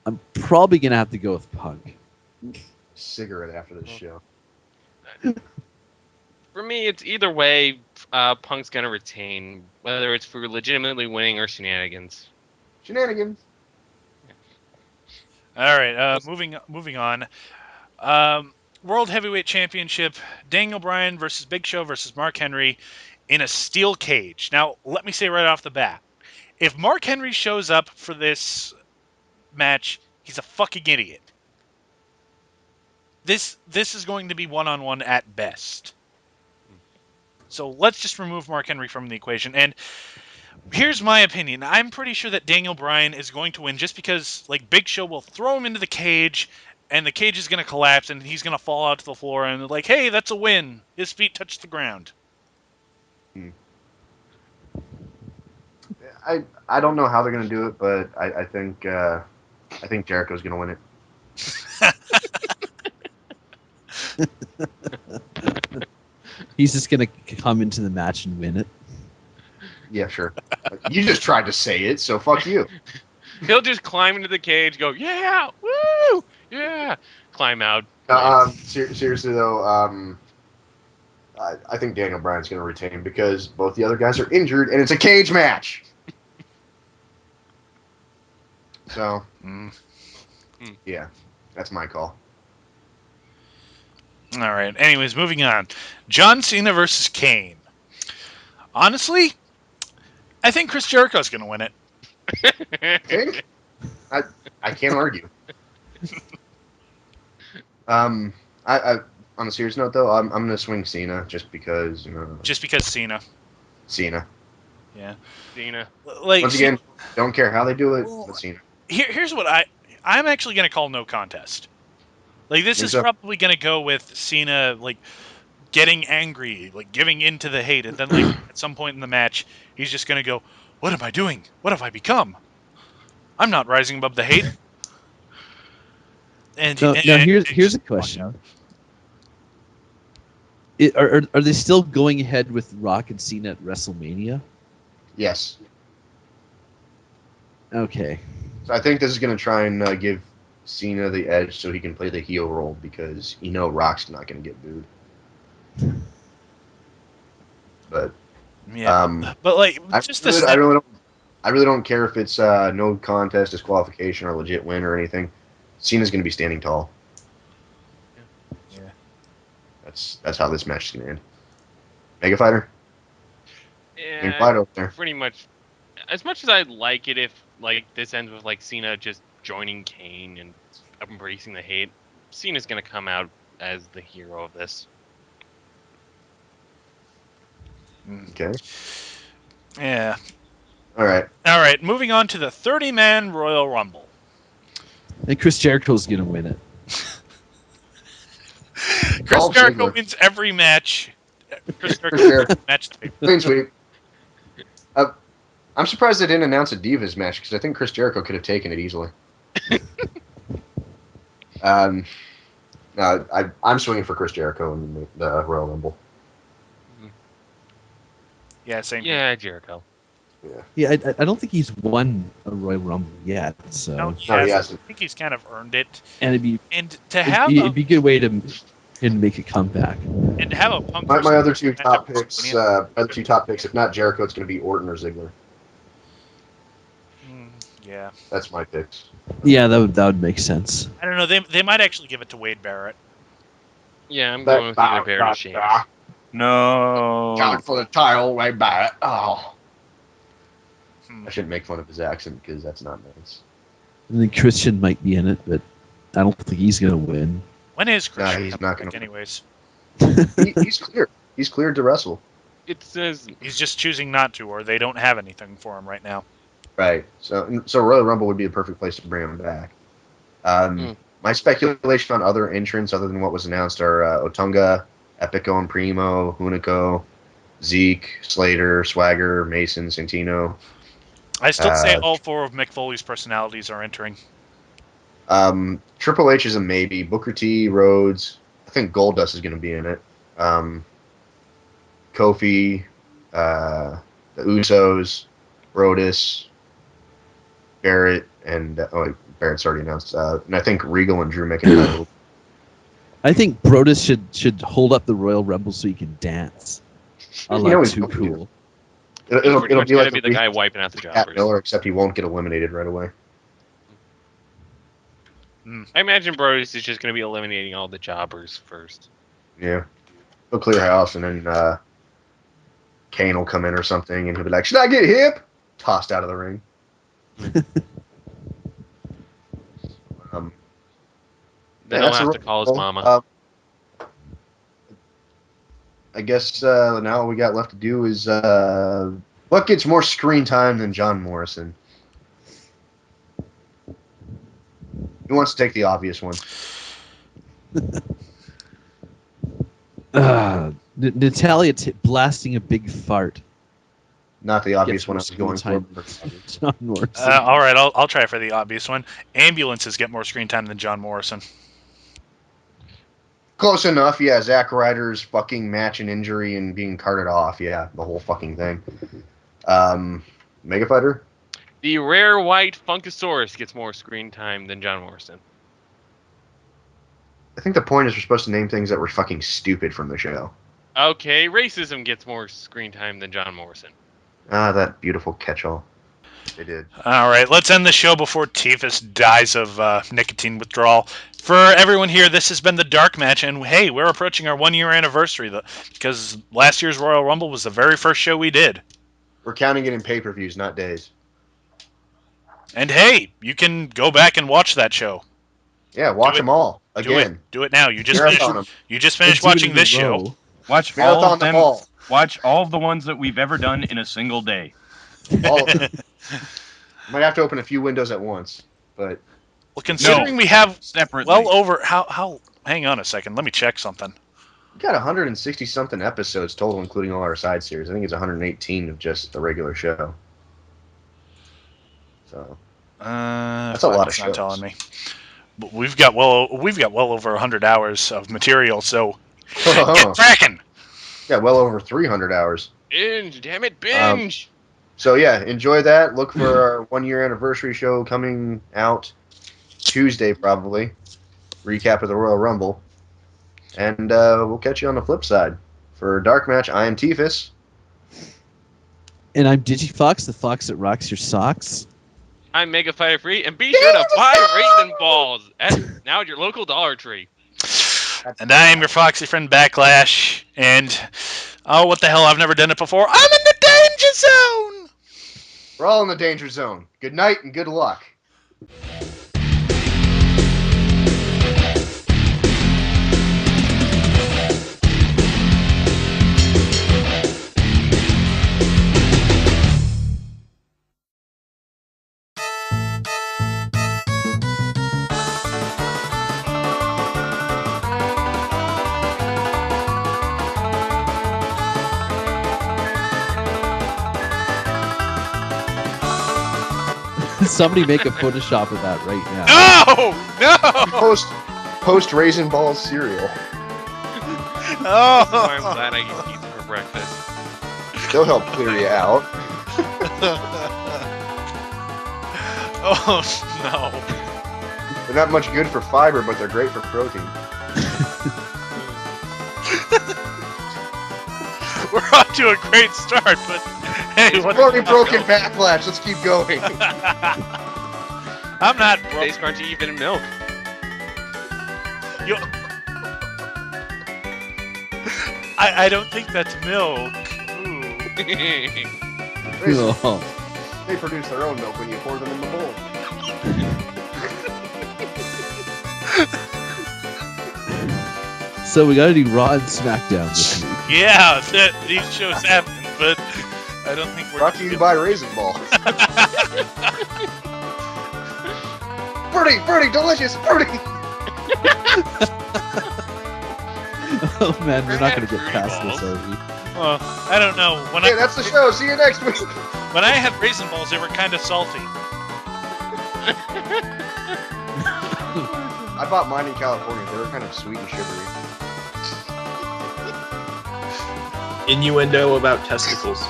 I'm probably gonna have to go with Punk. Cigarette after this show. For me, it's either way. Punk's gonna retain, whether it's for legitimately winning or shenanigans. Shenanigans. All right. Moving on. World Heavyweight Championship: Daniel Bryan versus Big Show versus Mark Henry in a steel cage. Now, let me say right off the bat, if Mark Henry shows up for this match, he's a fucking idiot. This is going to be one-on-one at best. So let's just remove Mark Henry from the equation. And here's my opinion. I'm pretty sure that Daniel Bryan is going to win just because, like, Big Show will throw him into the cage, and the cage is going to collapse, and he's going to fall out to the floor, and like, hey, that's a win. His feet touch the ground. I don't know how they're gonna do it, but I think Jericho's gonna win it. He's just gonna come into the match and win it. Yeah, sure. You just tried to say it, so fuck you. He'll just climb into the cage, go, yeah, woo, yeah, climb out. Seriously though, I think Daniel Bryan's gonna retain because both the other guys are injured, and it's a cage match. So, yeah, that's my call. All right. Anyways, moving on. John Cena versus Kane. Honestly, I think Chris Jericho's going to win it. Think? I can't argue. I on a serious note though, I'm gonna swing Cena just because Just because Cena. Cena. Yeah. Cena. Like, Once again, don't care how they do it, but Cena. Here's what I'm actually going to call no contest. Like, this is probably going to go with Cena, like, getting angry, like, giving in to the hate, and then, like, at some point in the match, he's just going to go, what am I doing? What have I become? I'm not rising above the hate. And now here's a question. Are they still going ahead with Rock and Cena at WrestleMania? Yes. Okay. So I think this is going to try and give Cena the Edge so he can play the heel role because Rock's not going to get booed. But Yeah, but like just this. I really don't care if it's no contest, disqualification, or legit win or anything. Cena's going to be standing tall. Yeah. That's how this match is going to end. Mega Fighter? Yeah, Fight over there. pretty much. As much as I'd like it if like this ends with like Cena just joining Kane and embracing the hate, Cena's gonna come out as the hero of this. Okay. Yeah. All right. Moving on to the 30-man Royal Rumble. And Chris Jericho's gonna win it. Chris Dolph Jericho Ziggler. wins every match. Chris Chris Jericho Jericho. match the paper. Clean sweep. I'm surprised they didn't announce a Divas match because I think Chris Jericho could have taken it easily. No, I'm swinging for Chris Jericho in the Royal Rumble. Yeah, same. Yeah, Jericho. Yeah, I don't think he's won a Royal Rumble yet. So No, he No, he hasn't. hasn't. I think he's kind of earned it. and it'd be To have it'd be a good way to make a comeback. a Punk. My versus other two match top at picks. WrestleMania. If not Jericho, it's going to be Orton or Ziggler. Yeah, That's my picks. Yeah, that would make sense. I don't know. They might actually give it to Wade Barrett. Yeah, I'm going with either Barrett or Sheamus. No. Count for the title, way back. Oh. Hmm. I shouldn't make fun of his accent because that's not nice. I think Christian might be in it, but I don't think he's gonna win. When is Christian? he's not gonna back, anyways. He's clear. He's cleared to wrestle. It says He's just choosing not to, or they don't have anything for him right now. Right. So Royal Rumble would be the perfect place to bring him back. My speculation on other entrants other than what was announced are Otunga, Epico and Primo, Hunico, Zeke, Slater, Swagger, Mason, Santino. I still say all four of Mick Foley's personalities are entering. Triple H is a maybe. Booker T, Rhodes. I think Goldust is going to be in it. Kofi, the Usos, Brodus, Barrett, and Barrett's already announced. And I think Regal and Drew McIntyre. I think Brodus should hold up the Royal Rumble so he can dance. I like he's Too going to do. Cool. It'll pretty much be gonna like be the guy wiping out the Pat jobbers. Miller, except he won't get eliminated right away. I imagine Brodus is just going to be eliminating all the jobbers first. Yeah. He'll clear house, and then Kane will come in or something, and he'll be like, "Should I get hip?" Tossed out of the ring. Then Yeah, he'll that's have a to call his Rumble. mama. I guess now all we got left to do is what gets more screen time than John Morrison? Who wants to take the obvious one? Natalia blasting a big fart. Not the obvious Gets one I more was going screen for. time than John Morrison. All right, I'll try for the obvious one. Ambulances get more screen time than John Morrison. Close enough, yeah. Zack Ryder's fucking match and injury and being carted off, yeah, the whole fucking thing. Mega Fighter? The rare white Funkasaurus gets more screen time than John Morrison. I think the point is we're supposed to name things that were fucking stupid from the show. Okay, racism gets more screen time than John Morrison. Ah, that beautiful catch-all. They did. All right, let's end the show before Tifus dies of nicotine withdrawal. For everyone here, this has been the Dark Match, and hey, we're approaching our 1-year anniversary because last year's Royal Rumble was the very first show we did. We're counting it in pay-per-views, not days. And hey, you can go back and watch that show. Yeah, watch them all again. Do it now. You just Marathon 'em. finished watching this show. Watch all Marathon of them. them all. Watch all of the ones that we've ever done in a single day. All of them. Might have to open a few windows at once, but Well, considering we have Separately. well over how hang on a second, let me check something. we got 160 something episodes total, including all our side series. I think it's 118 of just the regular show. So That's a lot of It's not shows. telling me. But we've got well over 100 hours of material, so get cracking. yeah, well over 300 hours. Binge, damn it, binge! So yeah, enjoy that. Look for our 1-year anniversary show coming out Tuesday, probably. Recap of the Royal Rumble. And we'll catch you on the flip side. For DarkMatch, I am Tifus. And I'm DigiFox, the fox that rocks your socks. I'm Mega Fighter Free, and be sure to buy Raisin Balls now at your local Dollar Tree. And I am your foxy friend Backlash. And, oh, what the hell, I've never done it before. I'm in the danger zone! We're all in the danger zone. Good night and good luck. Somebody make a Photoshop of that right now. No! Post Raisin Balls cereal. Oh, Oh! I'm glad I eat these for breakfast. They'll help clear you out. Oh, no. They're not much good for fiber, but they're great for protein. We're off to a great start, but hey, We've what already broken Backlash. Let's keep going. I'm not broke. Tastes crunchy even in milk. You... I don't think that's milk. Ooh. Raisins, Oh. they produce their own milk when you pour them in the bowl. So we gotta do Raw and SmackDown this week. Yeah, these shows happen, but I don't think we're Brought to you by Raisin Balls. Birdie, delicious, birdie. Oh man, we're not gonna get Fruity past balls. this, are we? Well, I don't know. When Hey, that's the show. See you next week. when I had raisin balls, they were kind of salty. I bought mine in California. They were kind of sweet and sugary. Innuendo about testicles.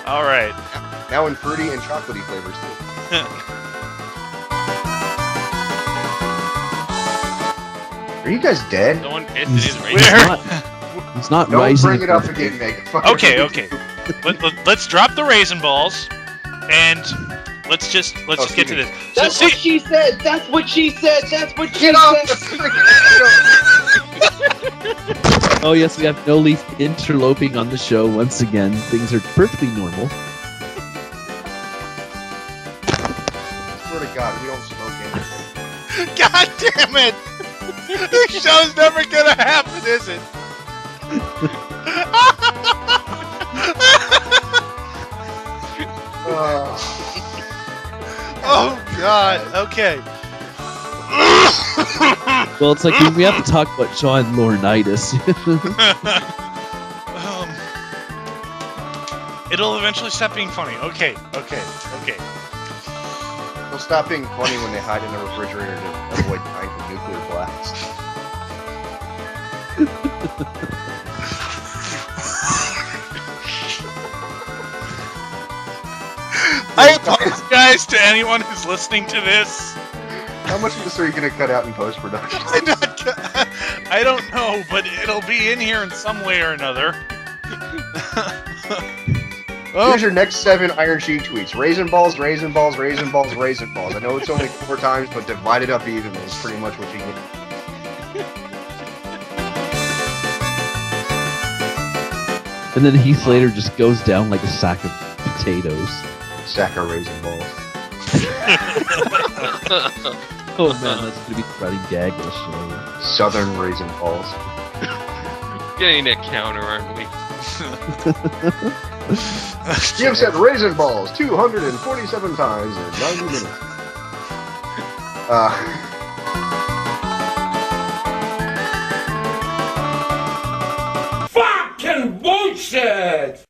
All right. Now in fruity and chocolatey flavors too. Are you guys dead? Someone pissed in his We're- Raisin. It's not Don't rising. bring it up again, Megan. Fucking Okay. Let's drop the raisin balls, and let's just get to this. So, That's what she said. That's what she said. That's what she Get off the said. freaking Oh yes, we have No Leaf interloping on the show once again. Things are perfectly normal. Swear to God, we don't smoke anything. God damn it! This show's never gonna happen, is it? Oh God. Okay. Well, it's like we have to talk about John Laurinaitis. It'll eventually stop being funny. Okay. They'll stop being funny when they hide in the refrigerator to avoid dying from nuclear blast. I apologize to anyone who's listening to this. How much of this are you going to cut out in post-production? I don't know, but it'll be in here in some way or another. Oh, Here's your next 7 Iron Sheet tweets. Raisin balls, raisin balls, raisin balls, raisin balls. I know it's only 4 times, but divide it up evenly is pretty much what you get. And then Heath Slater just goes down like a sack of potatoes. Sack of raisin balls. Oh man, that's gonna be the running gag of the show. Southern raisin balls. Getting a counter, aren't we? Jim said raisin balls 247 times in 90 minutes. Fucking bullshit!